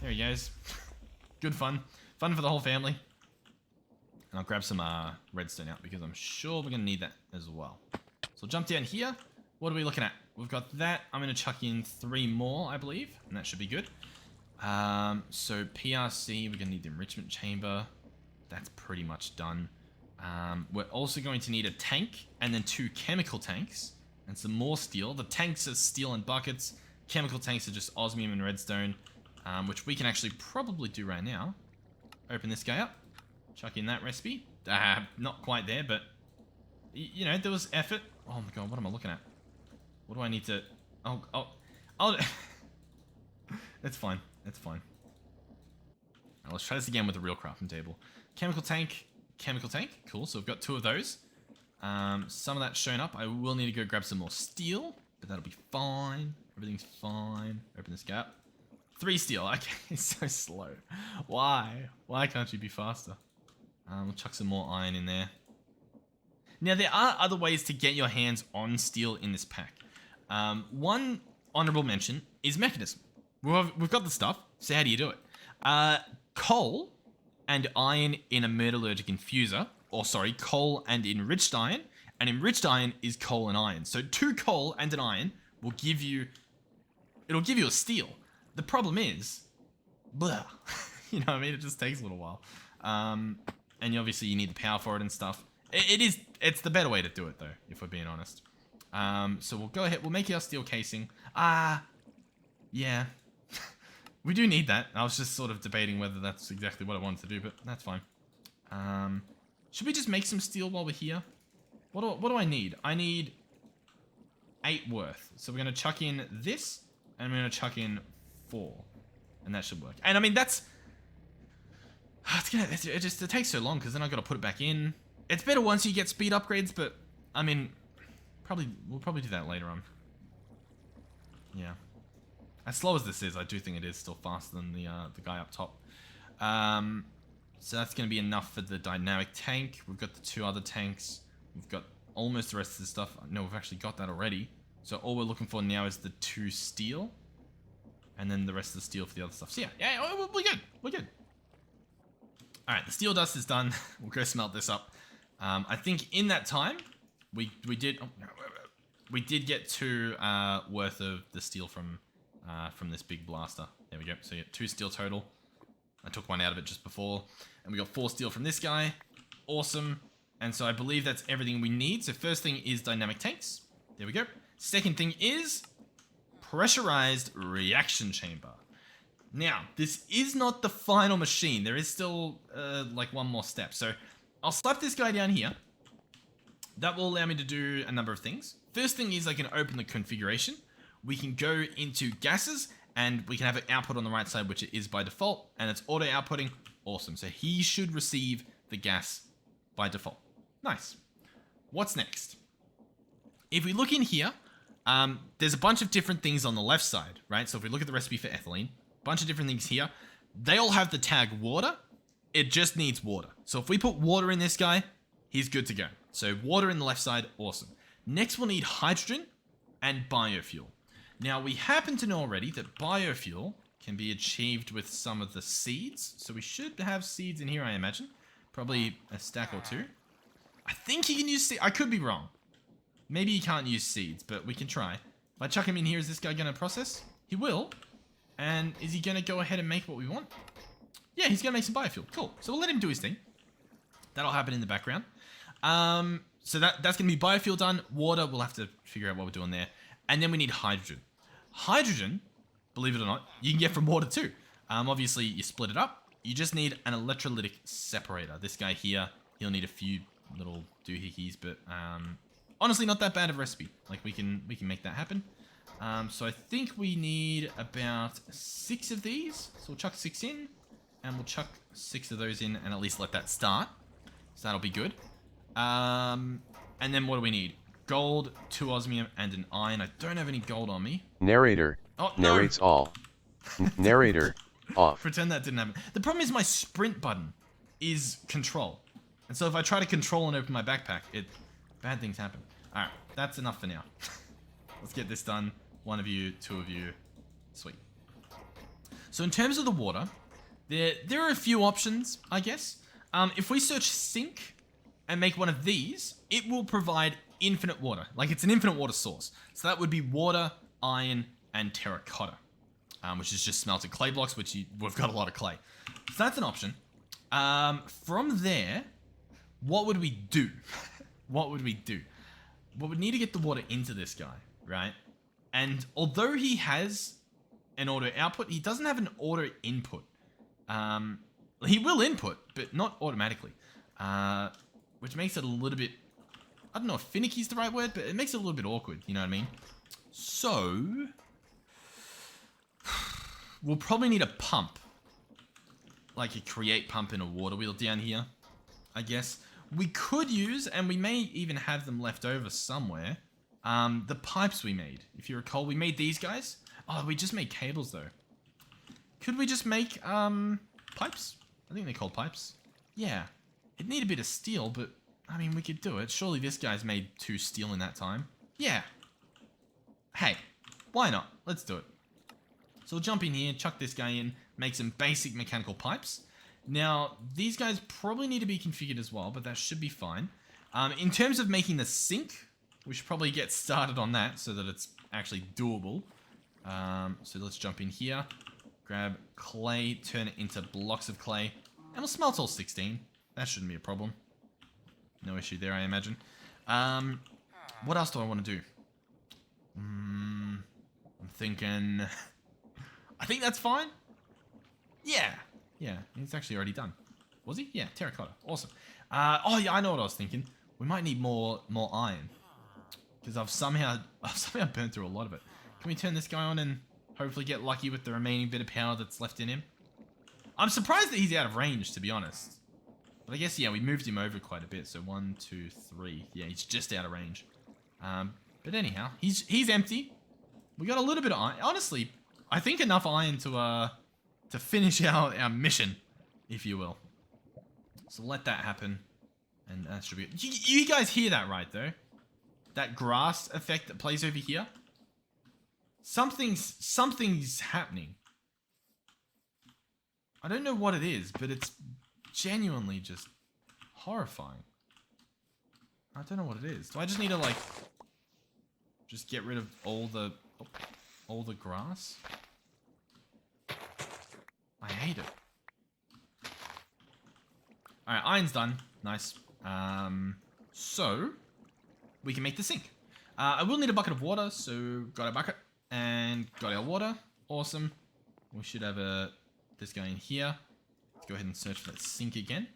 There he goes. Good fun. Fun for the whole family. And I'll grab some redstone out because I'm sure we're going to need that as well. So I'll jump down here. What are we looking at? We've got that. I'm going to chuck in 3 more, I believe. And that should be good. So PRC, we're going to need the enrichment chamber. That's pretty much done. We're also going to need a tank and then 2 chemical tanks. And some more steel. The tanks are steel and buckets. Chemical tanks are just osmium and redstone. Which we can actually probably do right now. Open this guy up. Chuck in that recipe. Not quite there, but... You know, there was effort. Oh my god, what am I looking at? What do I need to... Oh... It's fine. It's fine. Now, let's try this again with a real crafting table. Chemical tank. Chemical tank. Cool, so we've got 2 of those. Some of that's shown up. I will need to go grab some more steel. But that'll be fine. Everything's fine. Open this guy up. 3 steel. Okay, it's so slow. Why? Why can't you be faster? We'll chuck some more iron in there. Now, there are other ways to get your hands on steel in this pack. One honorable mention is mechanism. We've got the stuff, so how do you do it? Coal and iron in a metallurgic infuser. Or sorry, coal and enriched iron. And enriched iron is coal and iron. So 2 coal and an iron will give you... It'll give you a steel. The problem is... Blah. You know what I mean? It just takes a little while. And obviously you need the power for it and stuff. It's the better way to do it though, if we're being honest. So we'll go ahead, we'll make our steel casing. Yeah. We do need that. I was just sort of debating whether that's exactly what I wanted to do, but that's fine. Should we just make some steel while we're here? What do I need? I need 8 worth. So we're going to chuck in this, and we're going to chuck in 4. And that should work. And I mean, that's... It takes so long, because then I've got to put it back in. It's better once you get speed upgrades, but, I mean, we'll probably do that later on. Yeah. As slow as this is, I do think it is still faster than the guy up top. So that's going to be enough for the dynamic tank. We've got the 2 other tanks. We've got almost the rest of the stuff. No, we've actually got that already. So all we're looking for now is the 2 steel. And then the rest of the steel for the other stuff. So yeah, we're good. We're good. Alright, the steel dust is done. We'll go smelt this up. I think in that time, we did get 2 worth of the steel from this big blaster. There we go. So yeah, 2 steel total. I took one out of it just before. And we got 4 steel from this guy. Awesome. And so I believe that's everything we need. So first thing is dynamic tanks. There we go. Second thing is pressurized reaction chamber. Now, this is not the final machine. There is still like one more step. So I'll slap this guy down here. That will allow me to do a number of things. First thing is I can open the configuration. We can go into gases and we can have an output on the right side, which it is by default, and it's auto outputting. Awesome. So he should receive the gas by default. Nice. What's next? If we look in here, there's a bunch of different things on the left side, right? So if we look at the recipe for ethylene, bunch of different things here. They all have the tag water. It just needs water. So if we put water in this guy, he's good to go. So water in the left side, awesome. Next we'll need hydrogen and biofuel. Now we happen to know already that biofuel can be achieved with some of the seeds. So we should have seeds in here, I imagine. Probably a stack or 2. I think you can use seeds. I could be wrong. Maybe you can't use seeds, but we can try. If I chuck him in here, is this guy going to process? He will. And is he going to go ahead and make what we want? Yeah, he's going to make some biofuel. Cool. So we'll let him do his thing. That'll happen in the background. So that's going to be biofuel done. Water, we'll have to figure out what we're doing there. And then we need hydrogen. Hydrogen, believe it or not, you can get from water too. Obviously, you split it up. You just need an electrolytic separator. This guy here, he'll need a few little doohickeys, but honestly, not that bad of a recipe. Like, we can make that happen. So I think we need about 6 of these. So we'll chuck 6 in, and we'll chuck 6 of those in, and at least let that start. So that'll be good. And then what do we need? Gold, 2 osmium, and an iron. I don't have any gold on me. Narrator. Oh, no. Narrates all. Narrator. Off. Pretend that didn't happen. The problem is my sprint button is control. And so if I try to control and open my backpack, bad things happen. Alright, that's enough for now. Let's get this done. 1 of you, 2 of you. Sweet. So in terms of the water, there are a few options, I guess. If we search sink and make one of these, it will provide infinite water. Like, it's an infinite water source. So that would be water, iron, and terracotta. Which is just smelted clay blocks, which we've got a lot of clay. So that's an option. From there, what would we do? What would we do? Well, we need to get the water into this guy, right? And although he has an auto output, he doesn't have an auto input. He will input, but not automatically. Which makes it a little bit, I don't know if finicky is the right word, but it makes it a little bit awkward, you know what I mean? So we'll probably need a pump. Like a create pump in a water wheel down here, I guess. We could use, and we may even have them left over somewhere, the pipes we made. If you recall, we made these guys. Oh, we just made cables though. Could we just make pipes? I think they're called pipes. Yeah. It'd need a bit of steel, but I mean, we could do it. Surely this guy's made 2 steel in that time. Yeah. Hey, why not? Let's do it. So we'll jump in here, chuck this guy in, make some basic mechanical pipes. Now, these guys probably need to be configured as well, but that should be fine. In terms of making the sink, we should probably get started on that so that it's actually doable. So let's jump in here, grab clay, turn it into blocks of clay, and we'll smelt all 16. That shouldn't be a problem. No issue there, I imagine. What else do I want to do? I'm thinking, I think that's fine. Yeah, it's actually already done. Was he? Yeah, terracotta. Awesome. Oh yeah, I know what I was thinking. We might need more iron. Because I've somehow burnt through a lot of it. Can we turn this guy on and hopefully get lucky with the remaining bit of power that's left in him? I'm surprised that he's out of range, to be honest. But I guess, yeah, we moved him over quite a bit. So 1, 2, 3. Yeah, he's just out of range. But anyhow, he's empty. We got a little bit of iron. Honestly, I think enough iron to finish our mission, if you will. So let that happen. And that should be it. You guys hear that right, though? That grass effect that plays over here? Something's happening. I don't know what it is, but it's genuinely just horrifying. I don't know what it is. Do I just need to, like, just get rid of all the grass? I hate it. All right, iron's done. Nice. So we can make the sink. I will need a bucket of water, so got a bucket and got our water. Awesome. We should have this going here. Let's go ahead and search for that sink again.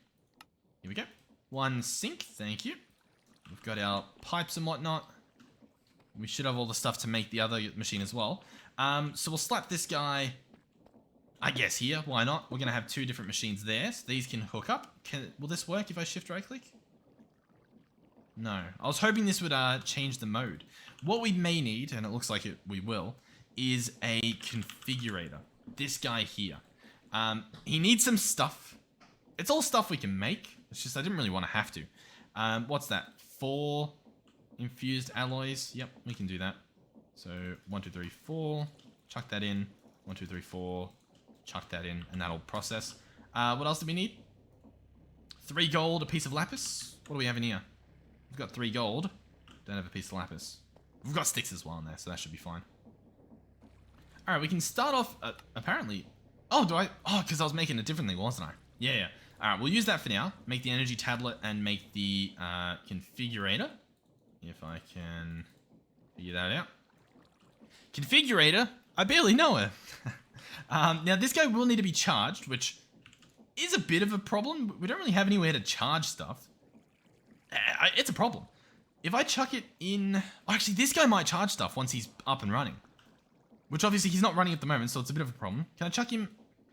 Here we go. One sink, thank you. We've got our pipes and whatnot. We should have all the stuff to make the other machine as well. So we'll slap this guy, I guess, here. Why not? We're going to have 2 different machines there. So these can hook up. Will this work if I shift right click? No. I was hoping this would change the mode. What we may need, and it looks like we will, is a configurator. This guy here. He needs some stuff. It's all stuff we can make. It's just I didn't really want to have to. What's that? 4 infused alloys. Yep, we can do that. So 1, 2, 3, 4. Chuck that in. 1, 2, 3, 4. Chuck that in, and that'll process. What else do we need? 3 gold, a piece of lapis. What do we have in here? We've got 3 gold. Don't have a piece of lapis. We've got sticks as well in there, so that should be fine. Alright, we can start off, apparently... Oh, because I was making it differently, wasn't I? Yeah. Alright, we'll use that for now. Make the energy tablet and make the configurator. If I can figure that out. Configurator? I barely know her. Now, this guy will need to be charged, which is a bit of a problem. We don't really have anywhere to charge stuff. It's a problem. If I chuck it in... Actually, this guy might charge stuff once he's up and running. Which obviously he's not running at the moment, so it's a bit of a problem. Can I chuck him...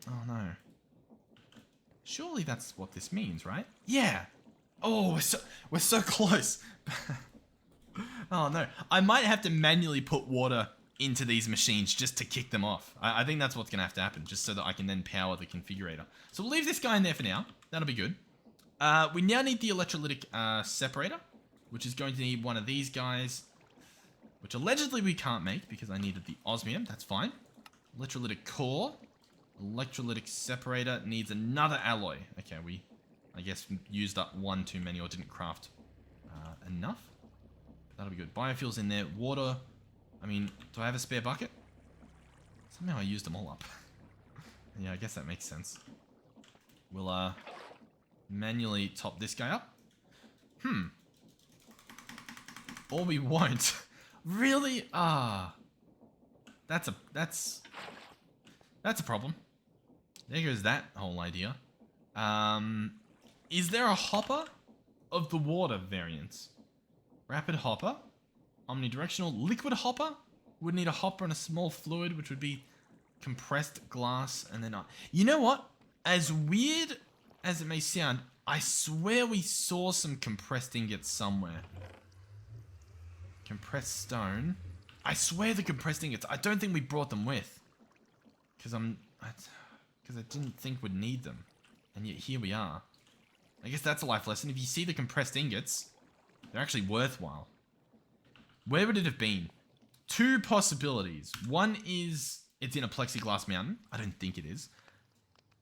Oh, no. Surely that's what this means, right? Yeah. Oh, we're so close. Oh, no. I might have to manually put water into these machines just to kick them off. I think that's what's going to have to happen, just so that I can then power the configurator. So we'll leave this guy in there for now. That'll be good. We now need the electrolytic separator, which is going to need one of these guys, which allegedly we can't make because I needed the osmium. That's fine. Electrolytic core. Electrolytic separator needs another alloy. Okay, we, I guess, used up 1 too many or didn't craft enough. That'll be good. Biofuel's in there. Water. I mean, do I have a spare bucket? Somehow I used them all up. Yeah, I guess that makes sense. We'll manually top this guy up. Or we won't. Really? That's a problem. There goes that whole idea. Is there a hopper of the water variants? Rapid hopper. Omnidirectional. Liquid hopper. Would need a hopper and a small fluid, which would be compressed glass, and then... You know what? As weird as it may sound, I swear we saw some compressed ingots somewhere. Compressed stone. I swear the compressed ingots. I don't think we brought them with. Because I didn't think we'd need them. And yet here we are. I guess that's a life lesson. If you see the compressed ingots, they're actually worthwhile. Where would it have been? 2 possibilities. One is it's in a plexiglass mountain. I don't think it is.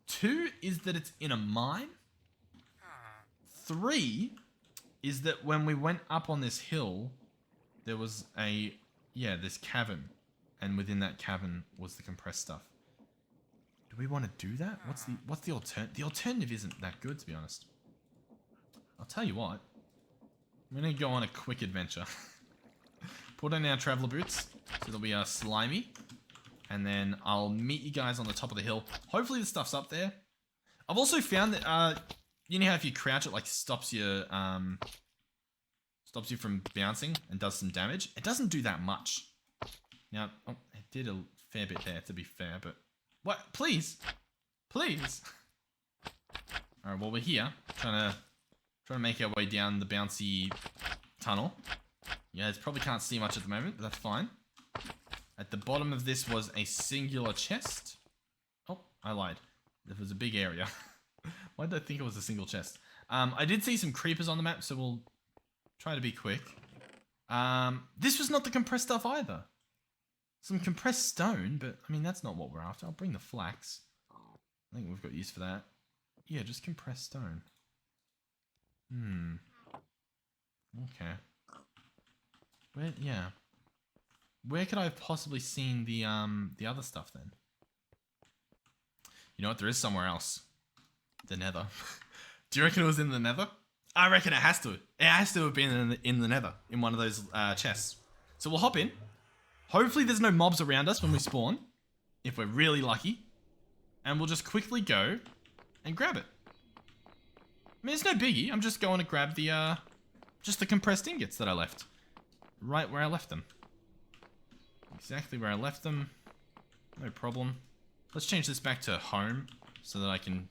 2 is that it's in a mine. 3 is that when we went up on this hill, there was this cavern. And within that cavern was the compressed stuff. Do we want to do that? What's the alternative? The alternative isn't that good, to be honest. I'll tell you what. I'm going to go on a quick adventure. Put on our traveler boots so that we are slimy. And then I'll meet you guys on the top of the hill. Hopefully the stuff's up there. I've also found that, you know how if you crouch it, like, stops you from bouncing and does some damage? It doesn't do that much. Now, it did a fair bit there, to be fair, but... What? Please? Please? Alright, well, we're here. Trying to make our way down the bouncy tunnel. You guys probably can't see much at the moment, but that's fine. At the bottom of this was a singular chest. Oh, I lied. There was a big area. Why did I think it was a single chest? I did see some creepers on the map, so we'll try to be quick. This was not the compressed stuff either. Some compressed stone, but I mean, that's not what we're after. I'll bring the flax. I think we've got use for that. Yeah, just compressed stone. Okay. Where could I have possibly seen the other stuff then? You know what? There is somewhere else. The Nether. Do you reckon it was in the nether? I reckon it has to. It has to have been in the nether, in one of those chests. So we'll hop in. Hopefully there's no mobs around us when we spawn, if we're really lucky. And we'll just quickly go and grab it. I mean, it's no biggie. I'm just going to grab the, just the compressed ingots that I left. Right where I left them. Exactly where I left them. No problem. Let's change this back to home so that I can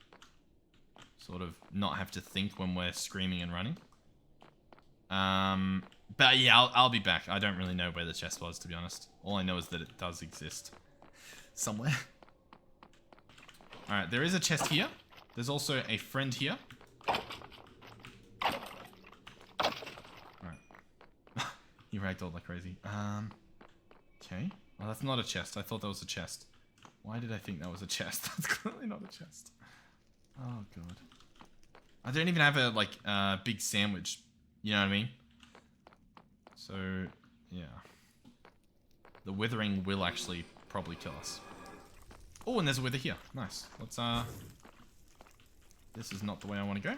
sort of not have to think when we're screaming and running. But yeah, I'll be back. I don't really know where the chest was, to be honest. All I know is that it does exist somewhere. Alright, there is a chest here. There's also a friend here. Alright. He ragdolled like crazy. Okay. Well, that's not a chest. I thought that was a chest. Why did I think that was a chest? That's clearly not a chest. Oh, God. I don't even have a, like, big sandwich. You know what I mean? So, yeah. The withering will actually probably kill us. Oh, and there's a wither here. Nice. Let's, this is not the way I want to go.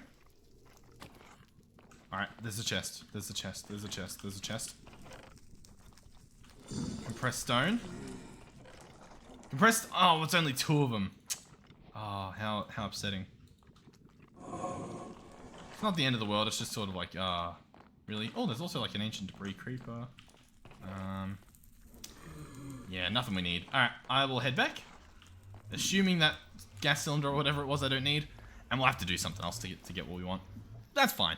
Alright, there's a chest. There's a chest. There's a chest. There's a chest. Compressed stone. Compressed... Oh, it's only 2 of them. Oh, how upsetting. It's not the end of the world. It's just sort of like, really? Oh, there's also like an ancient debris creeper. Yeah, nothing we need. Alright, I will head back. Assuming that gas cylinder or whatever it was I don't need. And we'll have to do something else to get what we want. That's fine.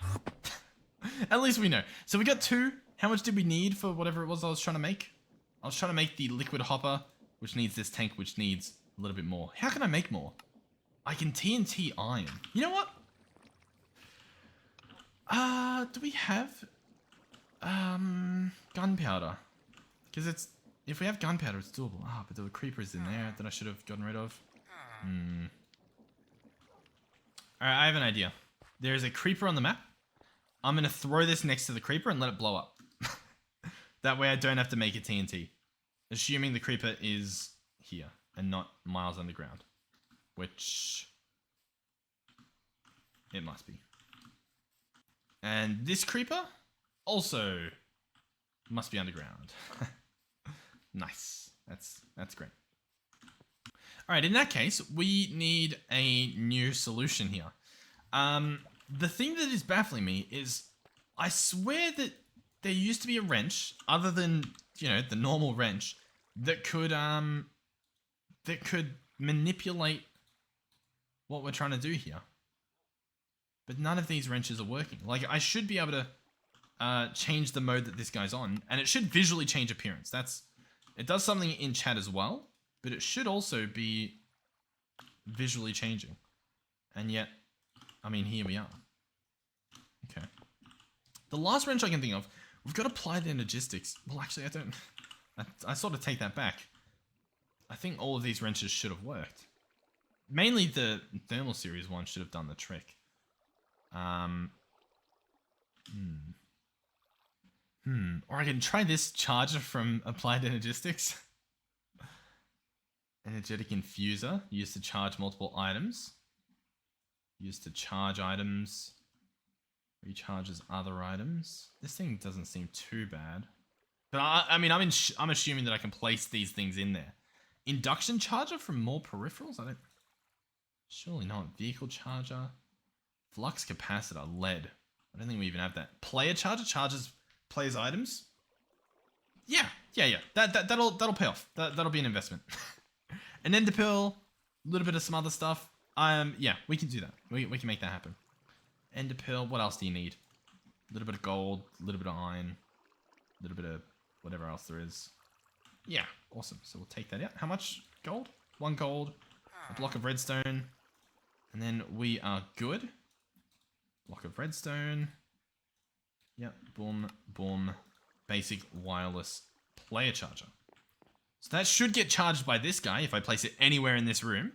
At least we know. So we got 2. How much did we need for whatever it was I was trying to make? I was trying to make the liquid hopper, which needs this tank, which needs a little bit more. How can I make more? I can TNT iron. You know what? Do we have gunpowder? Because it's, if we have gunpowder, it's doable. Ah, but there were creepers in there that I should have gotten rid of. Alright, I have an idea. There's a creeper on the map. I'm gonna throw this next to the creeper and let it blow up. That way I don't have to make a TNT. Assuming the creeper is here and not miles underground. Which it must be. And this creeper also must be underground. Nice. That's great. Alright, in that case, we need a new solution here. The thing that is baffling me is I swear that there used to be a wrench, other than, you know, the normal wrench, that could manipulate what we're trying to do here. But none of these wrenches are working. Like, I should be able to change the mode that this guy's on, and it should visually change appearance. It does something in chat as well, but it should also be visually changing. And yet, I mean, here we are. Okay. The last wrench I can think of, we've got applied energistics. Well, actually, I don't... I sort of take that back. I think all of these wrenches should have worked. Mainly the thermal series one should have done the trick. Or I can try this charger from Applied Energistics. Energetic infuser, used to charge multiple items. Used to charge items. Recharges other items. This thing doesn't seem too bad. But I mean, I'm assuming that I can place these things in there. Induction charger from more peripherals? Surely not. Vehicle charger. Flux capacitor. Lead. I don't think we even have that. Player charger charges players' items. Yeah. That'll pay off. That'll be an investment. An ender pearl. A little bit of some other stuff. Yeah, we can do that. We can make that happen. Ender pearl. What else do you need? A little bit of gold. A little bit of iron. A little bit of whatever else there is. Yeah, awesome. So we'll take that out. How much gold? 1 gold. A block of redstone. And then we are good. Block of redstone. Yep. Boom, boom. Basic wireless player charger. So that should get charged by this guy if I place it anywhere in this room.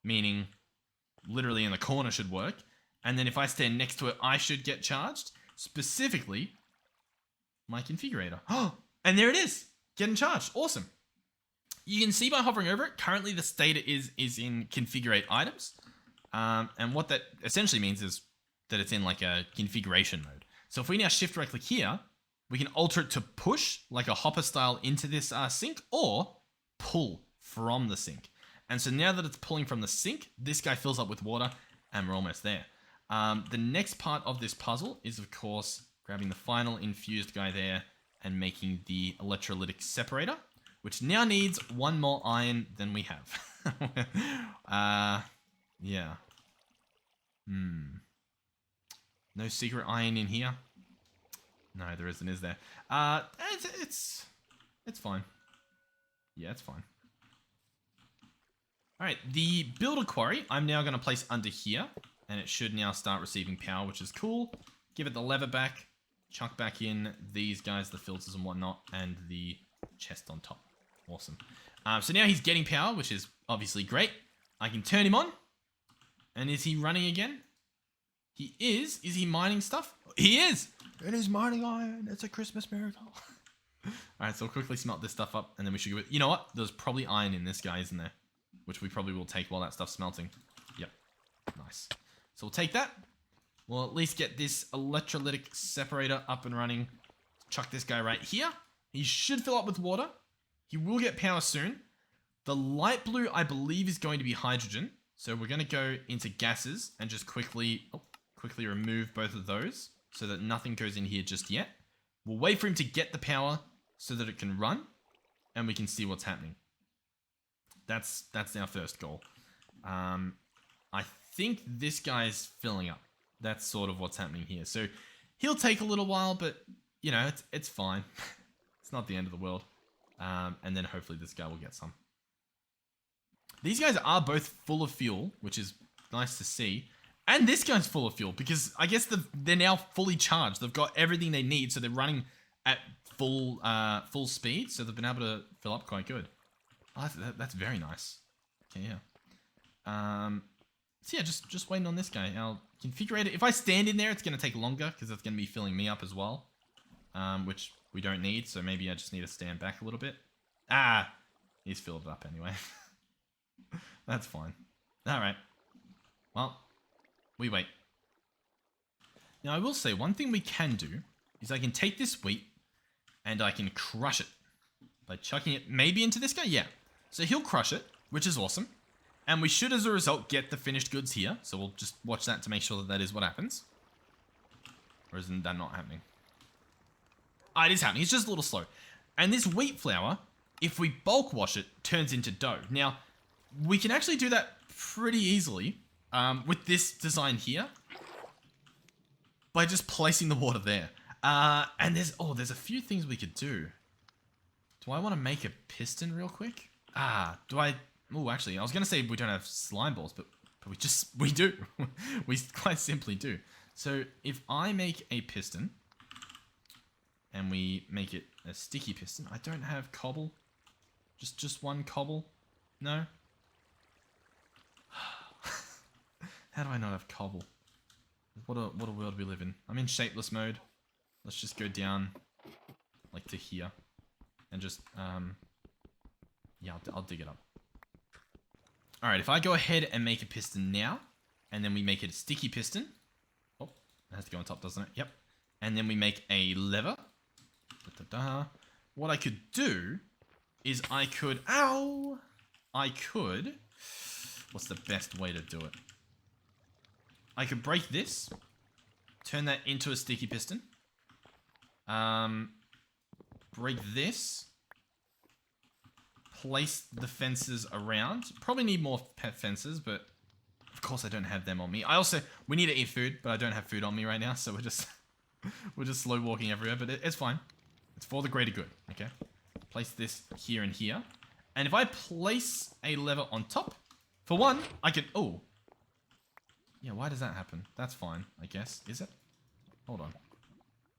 Meaning, literally in the corner should work. And then if I stand next to it, I should get charged. Specifically, my configurator. Oh, and there it is. Getting charged. Awesome. You can see by hovering over it, currently the state is in configurate items. And what that essentially means is that it's in like a configuration mode. So if we now shift right click here, we can alter it to push like a hopper style into this sink or pull from the sink. And so now that it's pulling from the sink, this guy fills up with water and we're almost there. The next part of this puzzle is, of course, grabbing the final infused guy there and making the electrolytic separator, which now needs one more iron than we have. Yeah. No secret iron in here. No, there isn't, is there? It's fine. Yeah, it's fine. All right, the builder quarry, I'm now going to place under here, and it should now start receiving power, which is cool. Give it the lever back, chuck back in these guys, the filters and whatnot, and the chest on top. Awesome. So now he's getting power, which is obviously great. I can turn him on. And is he running again? He is. Is he mining stuff? He is. It is mining iron. It's a Christmas miracle. All right, so we'll quickly smelt this stuff up, and then we should go. You know what? There's probably iron in this guy, isn't there? Which we probably will take while that stuff's smelting. Yep. Nice. So we'll take that. We'll at least get this electrolytic separator up and running. Chuck this guy right here. He should fill up with water. He will get power soon. The light blue, I believe, is going to be hydrogen. So we're going to go into gases and just quickly remove both of those so that nothing goes in here just yet. We'll wait for him to get the power so that it can run and we can see what's happening. That's our first goal. I think this guy's filling up. That's sort of what's happening here. So he'll take a little while, but you know, it's fine. It's not the end of the world. And then hopefully this guy will get some. These guys are both full of fuel, which is nice to see. And this guy's full of fuel because I guess they're now fully charged. They've got everything they need, so they're running at full speed. So they've been able to fill up quite good. Oh, that's very nice. Okay, yeah. So yeah, just waiting on this guy. I'll configure it. If I stand in there, it's going to take longer because it's going to be filling me up as well, which we don't need. So maybe I just need to stand back a little bit. Ah, he's filled it up anyway. That's fine. All right. Well, we wait. Now, I will say one thing we can do is I can take this wheat and I can crush it by chucking it maybe into this guy. Yeah. So he'll crush it, which is awesome. And we should, as a result, get the finished goods here. So we'll just watch that to make sure that that is what happens. Or isn't that not happening? Ah, it is happening. It's just a little slow. And this wheat flour, if we bulk wash it, turns into dough. Now, we can actually do that pretty easily with this design here by just placing the water there. And there's a few things we could do. Do I want to make a piston real quick? Oh, actually, I was going to say we don't have slime balls, but we do. We quite simply do. So if I make a piston and we make it a sticky piston, I don't have cobble. Just one cobble. No. How do I not have cobble? What a world we live in. I'm in shapeless mode. Let's just go down like to here and just yeah, I'll dig it up. All right, if I go ahead and make a piston now, and then we make it a sticky piston. Oh, it has to go on top, doesn't it? Yep. And then we make a lever. What I could do is I could, what's the best way to do it? I could break this, turn that into a sticky piston. Break this. Place the fences around. Probably need more fences, but of course I don't have them on me. We need to eat food, but I don't have food on me right now, so we're just slow walking everywhere, but it's fine. It's for the greater good, okay? Place this here and here. And if I place a lever on top, for one, I can, oh. Yeah, why does that happen? That's fine, I guess. Is it? Hold on.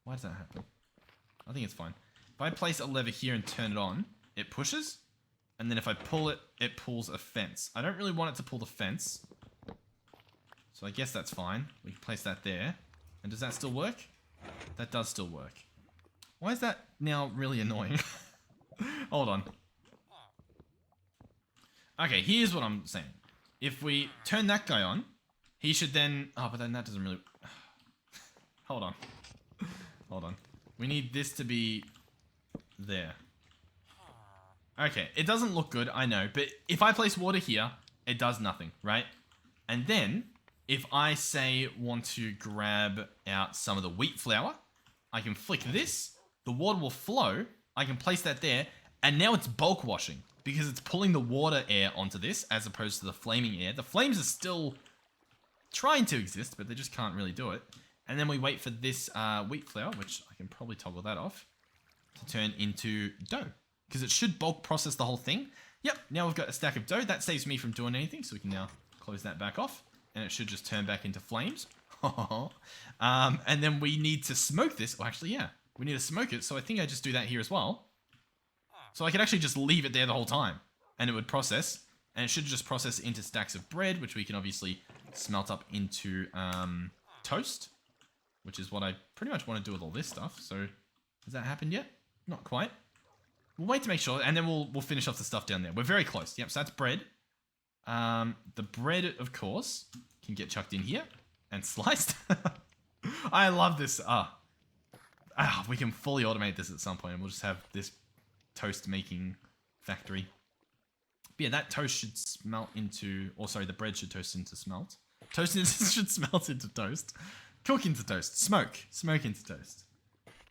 Why does that happen? I think it's fine. If I place a lever here and turn it on, it pushes. And then if I pull it, it pulls a fence. I don't really want it to pull the fence. So I guess that's fine. We can place that there. And does that still work? That does still work. Why is that now really annoying? Hold on. Okay, here's what I'm saying. If we turn that guy on, he should then... Oh, but then that doesn't really... Hold on. Hold on. We need this to be there. Okay, it doesn't look good, I know, but if I place water here, it does nothing, right? And then, if I say want to grab out some of the wheat flour, I can flick this, the water will flow, I can place that there, and now it's bulk washing, because it's pulling the water air onto this, as opposed to the flaming air. The flames are still trying to exist, but they just can't really do it. And then we wait for this wheat flour, which I can probably toggle that off, to turn into dough. Because it should bulk process the whole thing. Yep, now we've got a stack of dough. That saves me from doing anything, so we can now close that back off. And it should just turn back into flames. And then we need to smoke this. Oh, actually, yeah. We need to smoke it, so I think I just do that here as well. So I could actually just leave it there the whole time. And it would process. And it should just process into stacks of bread, which we can obviously smelt up into toast. Which is what I pretty much want to do with all this stuff. So, has that happened yet? Not quite. We'll wait to make sure, and then we'll finish off the stuff down there. We're very close. Yep, so that's bread. The bread, of course, can get chucked in here and sliced. I love this. We can fully automate this at some point, and we'll just have this toast-making factory. But yeah, that toast should smelt into... Or sorry, the bread should toast into smelt. Toast should smelt into toast. Cook into toast. Smoke. Smoke into toast.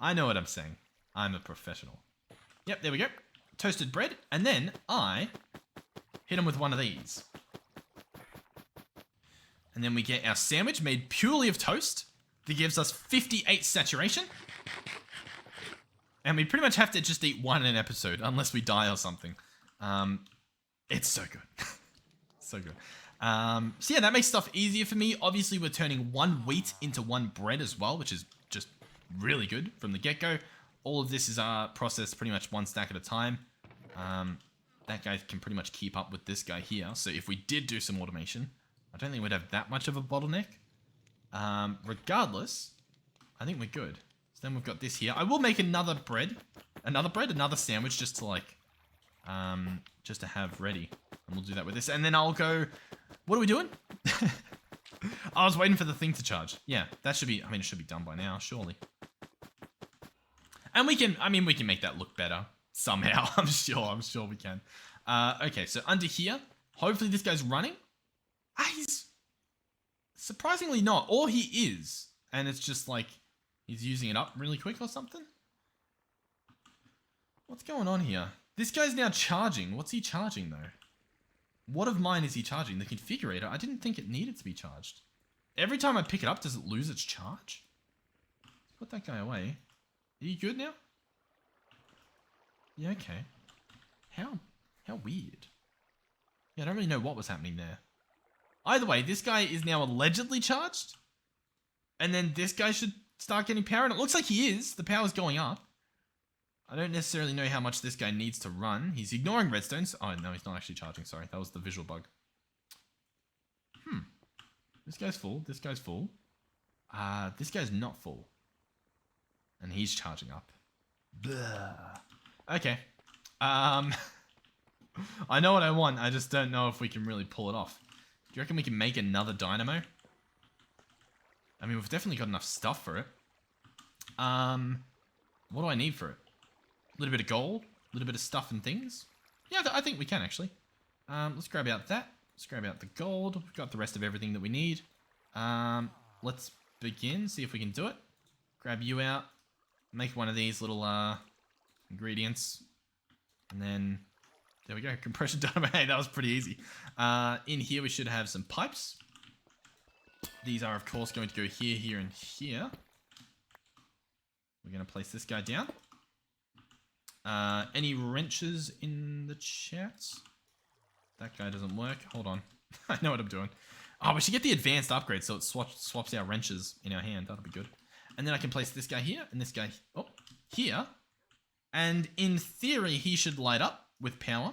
I know what I'm saying. I'm a professional. Yep, there we go. Toasted bread. And then I hit them with one of these. And then we get our sandwich made purely of toast that gives us 58 saturation. And we pretty much have to just eat one in an episode unless we die or something. It's so good. So good. So yeah, that makes stuff easier for me. Obviously, we're turning one wheat into one bread as well, which is just really good from the get-go. All of this is processed pretty much one stack at a time. That guy can pretty much keep up with this guy here. So if we did do some automation, I don't think we'd have that much of a bottleneck. Regardless, I think we're good. So then we've got this here. I will make another sandwich just to like, just to have ready. And we'll do that with this. And then I'll go, what are we doing? I was waiting for the thing to charge. Yeah, that should be, it should be done by now, surely. And we can make that look better somehow. I'm sure we can. Okay, so under here, hopefully this guy's running. He's surprisingly not, or he is. And it's just like, he's using it up really quick or something. What's going on here? This guy's now charging. What's he charging though? What of mine is he charging? The configurator? I didn't think it needed to be charged. Every time I pick it up, does it lose its charge? Put that guy away. Are you good now? Yeah, okay. How weird. Yeah, I don't really know what was happening there. Either way, this guy is now allegedly charged. And then this guy should start getting power. And it looks like he is. The power's going up. I don't necessarily know how much this guy needs to run. He's ignoring redstones. Oh, no, he's not actually charging. Sorry, that was the visual bug. This guy's full. This guy's full. This guy's not full. And he's charging up. Blah. Okay. I know what I want. I just don't know if we can really pull it off. Do you reckon we can make another dynamo? I mean, we've definitely got enough stuff for it. What do I need for it? A little bit of gold, a little bit of stuff and things. Yeah, I think we can actually. Let's grab out that. Let's grab out the gold. We've got the rest of everything that we need. Let's begin, see if we can do it. Grab you out. Make one of these little ingredients. And then, there we go. Compression dynamo. Hey, that was pretty easy. In here, we should have some pipes. These are, of course, going to go here, here, and here. We're going to place this guy down. Any wrenches in the chat? That guy doesn't work. Hold on. I know what I'm doing. Oh, we should get the advanced upgrade so it swaps our wrenches in our hand. That'll be good. And then I can place this guy here and this guy here. And in theory, he should light up with power.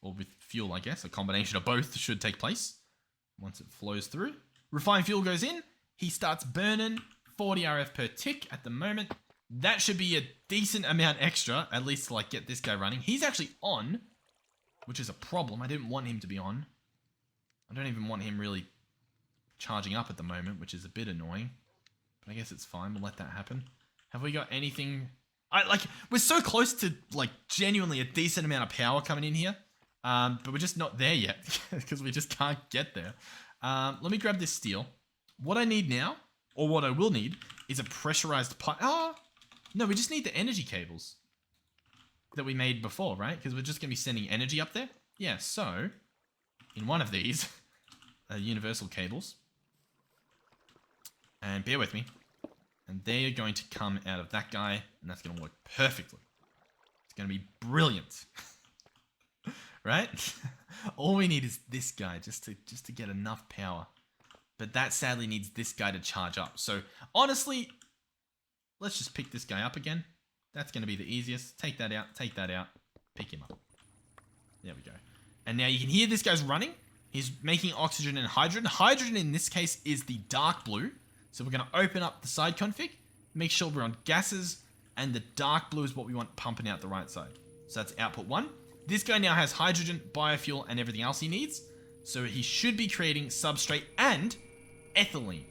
Or with fuel, I guess. A combination of both should take place once it flows through. Refined fuel goes in. He starts burning 40 RF per tick at the moment. That should be a decent amount extra, at least to like get this guy running. He's actually on, which is a problem. I didn't want him to be on. I don't even want him really charging up at the moment, which is a bit annoying. I guess it's fine. We'll let that happen. Have we got anything? We're so close to, like, genuinely a decent amount of power coming in here. But we're just not there yet because we just can't get there. Let me grab this steel. What I need now, or what I will need, is a pressurized pipe. Oh, no, we just need the energy cables that we made before, right? Because we're just going to be sending energy up there. Yeah, so in one of these universal cables, and bear with me, and they're going to come out of that guy, and that's going to work perfectly. It's going to be brilliant. Right? All we need is this guy just to get enough power. But that sadly needs this guy to charge up. So honestly, let's just pick this guy up again. That's going to be the easiest. Take that out, pick him up. There we go. And now you can hear this guy's running. He's making oxygen and hydrogen. Hydrogen in this case is the dark blue. So we're going to open up the side config, make sure we're on gases, and the dark blue is what we want pumping out the right side. So that's output 1. This guy now has hydrogen, biofuel, and everything else he needs. So he should be creating substrate and ethylene,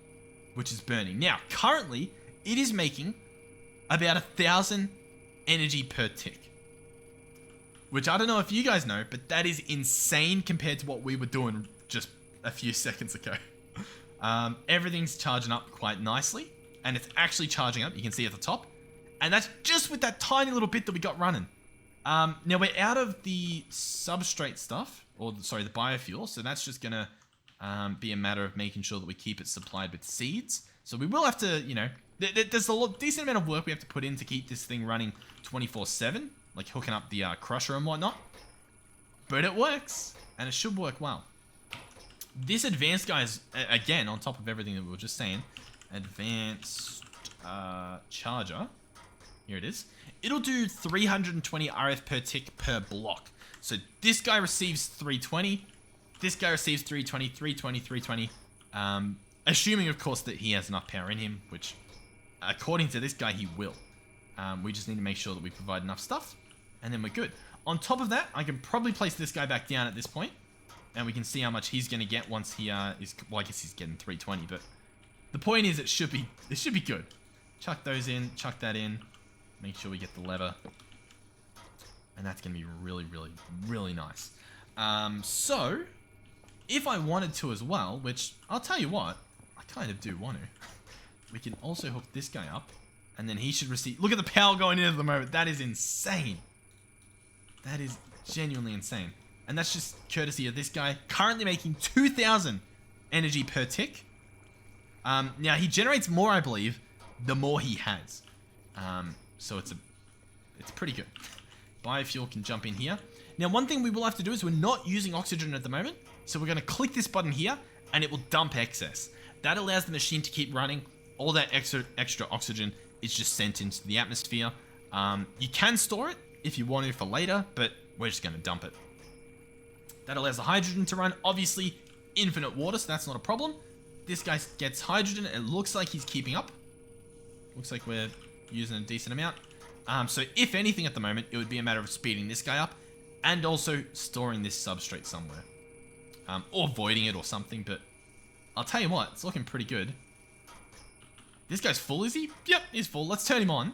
which is burning. Now, currently, it is making about 1,000 energy per tick. Which I don't know if you guys know, but that is insane compared to what we were doing just a few seconds ago. Everything's charging up quite nicely, and it's actually charging up. You can see at the top. And that's just with that tiny little bit that we got running. Now we're out of the substrate stuff, or sorry, the biofuel. So that's just going to be a matter of making sure that we keep it supplied with seeds. So we will have to, you know, there's a decent amount of work we have to put in to keep this thing running 24/7, like hooking up the crusher and whatnot. But it works, and it should work well. This advanced guy is, again, on top of everything that we were just saying, advanced charger. Here it is. It'll do 320 RF per tick per block. So this guy receives 320. This guy receives 320, 320, 320. Assuming, of course, that he has enough power in him, which, according to this guy, he will. We just need to make sure that we provide enough stuff, and then we're good. On top of that, I can probably place this guy back down at this point, and we can see how much he's going to get once he is... Well, I guess he's getting 320, but the point is it should be good. Chuck those in, chuck that in. Make sure we get the lever. And that's going to be really, really, really nice. So, if I wanted to as well, which I'll tell you what, I kind of do want to. We can also hook this guy up, and then he should receive... Look at the power going in at the moment. That is insane. That is genuinely insane. And that's just courtesy of this guy, currently making 2,000 energy per tick. Now, he generates more, I believe, the more he has. So it's pretty good. Biofuel can jump in here. Now, one thing we will have to do is we're not using oxygen at the moment. So we're going to click this button here, and it will dump excess. That allows the machine to keep running. All that extra oxygen is just sent into the atmosphere. You can store it if you want to for later, but we're just going to dump it. That allows the hydrogen to run. Obviously, infinite water, so that's not a problem. This guy gets hydrogen. It looks like he's keeping up. Looks like we're using a decent amount. So if anything at the moment, it would be a matter of speeding this guy up and also storing this substrate somewhere. Or voiding it or something, but I'll tell you what, it's looking pretty good. This guy's full, is he? Yep, he's full. Let's turn him on.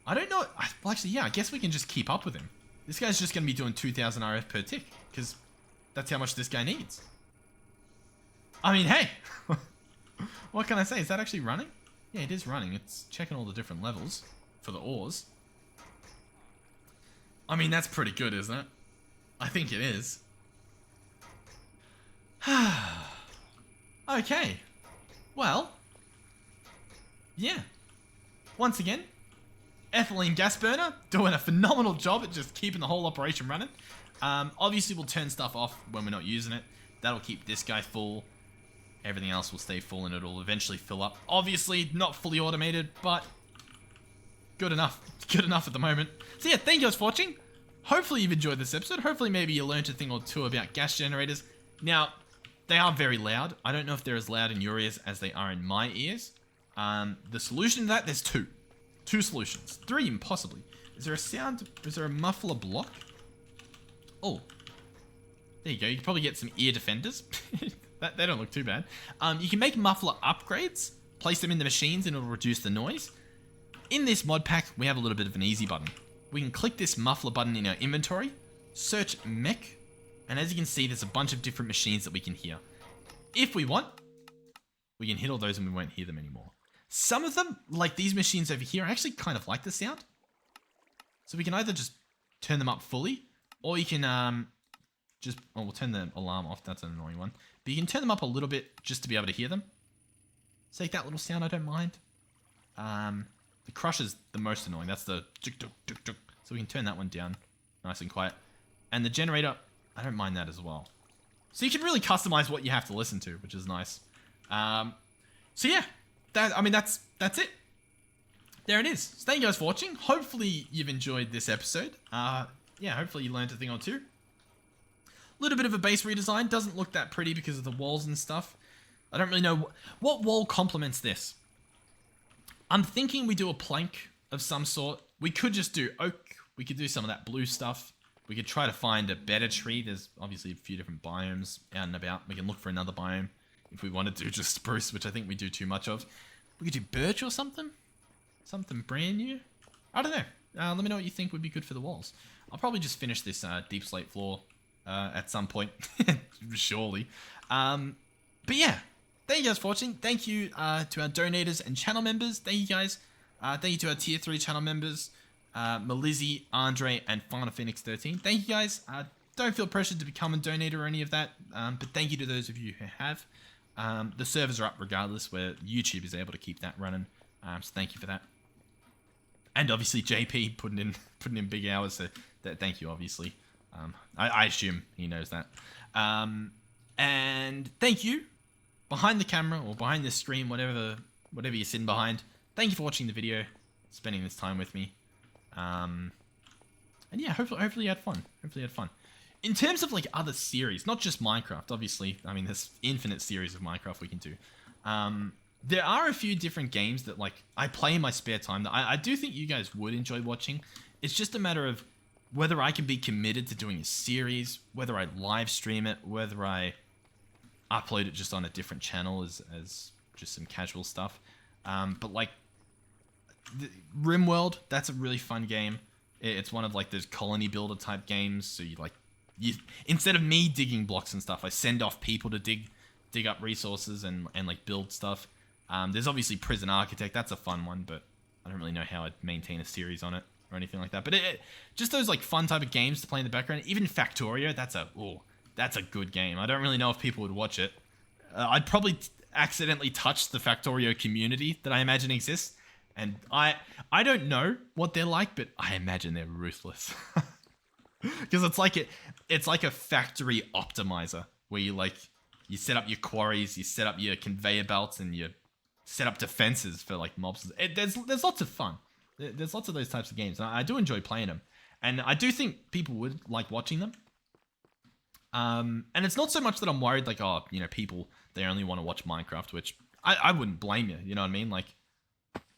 I don't know. Well, actually, yeah, I guess we can just keep up with him. This guy's just going to be doing 2,000 RF per tick, because that's how much this guy needs. I mean, hey, what can I say? Is that actually running? Yeah, it is running. It's checking all the different levels for the ores. I mean, that's pretty good, isn't it? I think it is. Okay. Well, yeah. Once again, ethylene gas burner doing a phenomenal job at just keeping the whole operation running. Obviously, we'll turn stuff off when we're not using it. That'll keep this guy full. Everything else will stay full and it'll eventually fill up. Obviously, not fully automated, but good enough. Good enough at the moment. So yeah, thank you guys for watching. Hopefully you've enjoyed this episode. Hopefully maybe you learned a thing or two about gas generators. Now, they are very loud. I don't know if they're as loud in your ears as they are in my ears. The solution to that, there's two. Two solutions. Three even possibly. Is there a sound? Is there a muffler block? Oh. There you go. You can probably get some ear defenders. They don't look too bad. You can make muffler upgrades. place them in the machines in order to reduce the noise. In this mod pack, we have a little bit of an easy button. We can click this muffler button in our inventory, search mech, and as you can see, there's a bunch of different machines that we can hear. If we want, we can hit all those and we won't hear them anymore. Some of them, like these machines over here, I actually kind of like the sound. So we can either just turn them up fully, or you can we'll turn the alarm off, that's an annoying one. But you can turn them up a little bit just to be able to hear them. So like that little sound, I don't mind. The crush is the most annoying, that's the tuk tuk tuk tuk. So we can turn that one down, nice and quiet. And the generator, I don't mind that as well. So you can really customize what you have to listen to, which is nice. So yeah, that's it. There it is. So thank you guys for watching. Hopefully you've enjoyed this episode. Yeah, hopefully you learned a thing or two. A little bit of a base redesign. Doesn't look that pretty because of the walls and stuff. I don't really know what wall complements this. I'm thinking we do a plank of some sort. We could just do oak. We could do some of that blue stuff. We could try to find a better tree. There's obviously a few different biomes out and about. We can look for another biome if we wanted to, just spruce, which I think we do too much of. We could do birch or something. Something brand new. I don't know. Let me know what you think would be good for the walls. I'll probably just finish this deep slate floor at some point, surely. But yeah, thank you guys for watching. Thank you to our donators and channel members. Thank you guys. Thank you to our tier 3 channel members, Melizzi, Andre, and Final Phoenix 13. Thank you guys. Don't feel pressured to become a donator or any of that, but thank you to those of you who have. The servers are up regardless, where YouTube is able to keep that running. So thank you for that. And obviously JP putting in big hours, so thank you, obviously. I assume he knows that. And thank you, behind the camera or behind the screen, whatever you're sitting behind. Thank you for watching the video, spending this time with me. And yeah, hopefully you had fun. In terms of like other series, not just Minecraft, obviously. I mean, there's infinite series of Minecraft we can do. There are a few different games that like I play in my spare time that I do think you guys would enjoy watching. It's just a matter of whether I can be committed to doing a series, whether I live stream it, whether I upload it just on a different channel as just some casual stuff. But like RimWorld, that's a really fun game. It's one of like those colony builder type games. So you instead of me digging blocks and stuff, I send off people to dig up resources and like build stuff. There's obviously Prison Architect, that's a fun one, but I don't really know how I'd maintain a series on it or anything like that. But just those like fun type of games to play in the background. Even Factorio, that's a good game. I don't really know if people would watch it. I'd probably accidentally touch the Factorio community that I imagine exists, and I don't know what they're like, but I imagine they're ruthless. Because it's like a factory optimizer where you set up your quarries, you set up your conveyor belts, and you set up defenses for like mobs. There's lots of fun. There's lots of those types of games, and I do enjoy playing them, and I do think people would like watching them. And it's not so much that I'm worried, like, oh, people, they only want to watch Minecraft, which I wouldn't blame you, you know what I mean? Like,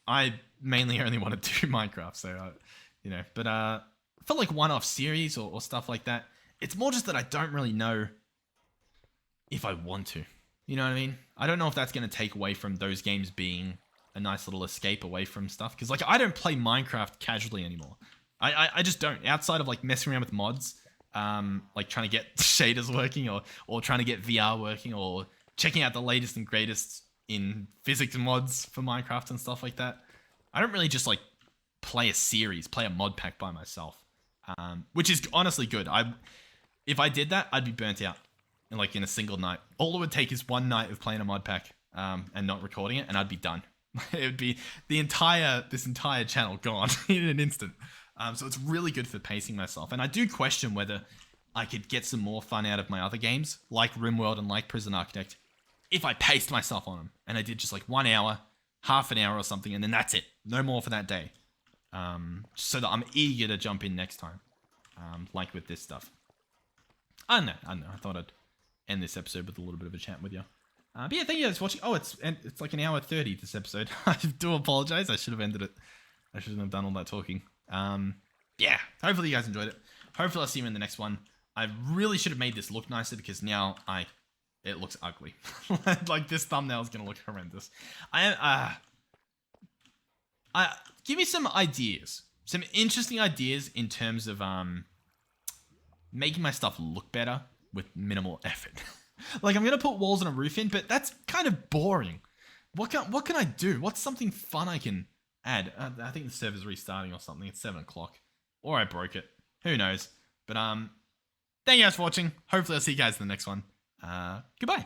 I mainly only want to do Minecraft, so, but for like one-off series or stuff like that, it's more just that I don't really know if I want to, you know what I mean? I don't know if that's going to take away from those games being a nice little escape away from stuff, because like I don't play Minecraft casually anymore. I just don't, outside of like messing around with mods. Like trying to get shaders working or trying to get VR working or checking out the latest and greatest in physics mods for Minecraft and stuff like that. I don't really just like play a mod pack by myself, which is honestly good. If I did that, I'd be burnt out in a single night. All it would take is one night of playing a mod pack and not recording it, and I'd be done. It would be this entire channel gone in an instant. So it's really good for pacing myself. And I do question whether I could get some more fun out of my other games, like RimWorld and like Prison Architect, if I paced myself on them. And I did just like 1 hour, half an hour or something, and then that's it. No more for that day. So that I'm eager to jump in next time, like with this stuff. I don't know. I thought I'd end this episode with a little bit of a chat with you. But yeah, thank you guys for watching. Oh, it's like an hour 30, this episode. I do apologize. I should have ended it. I shouldn't have done all that talking. Yeah, hopefully you guys enjoyed it. Hopefully I'll see you in the next one. I really should have made this look nicer because now I it looks ugly. Like this thumbnail is gonna look horrendous. Give me some ideas, some interesting ideas in terms of making my stuff look better with minimal effort. Like I'm gonna put walls and a roof in, but that's kind of boring. What can I do? What's something fun I can add? I think the server's restarting or something. It's 7 o'clock, or I broke it. Who knows? But thank you guys for watching. Hopefully I'll see you guys in the next one. Goodbye.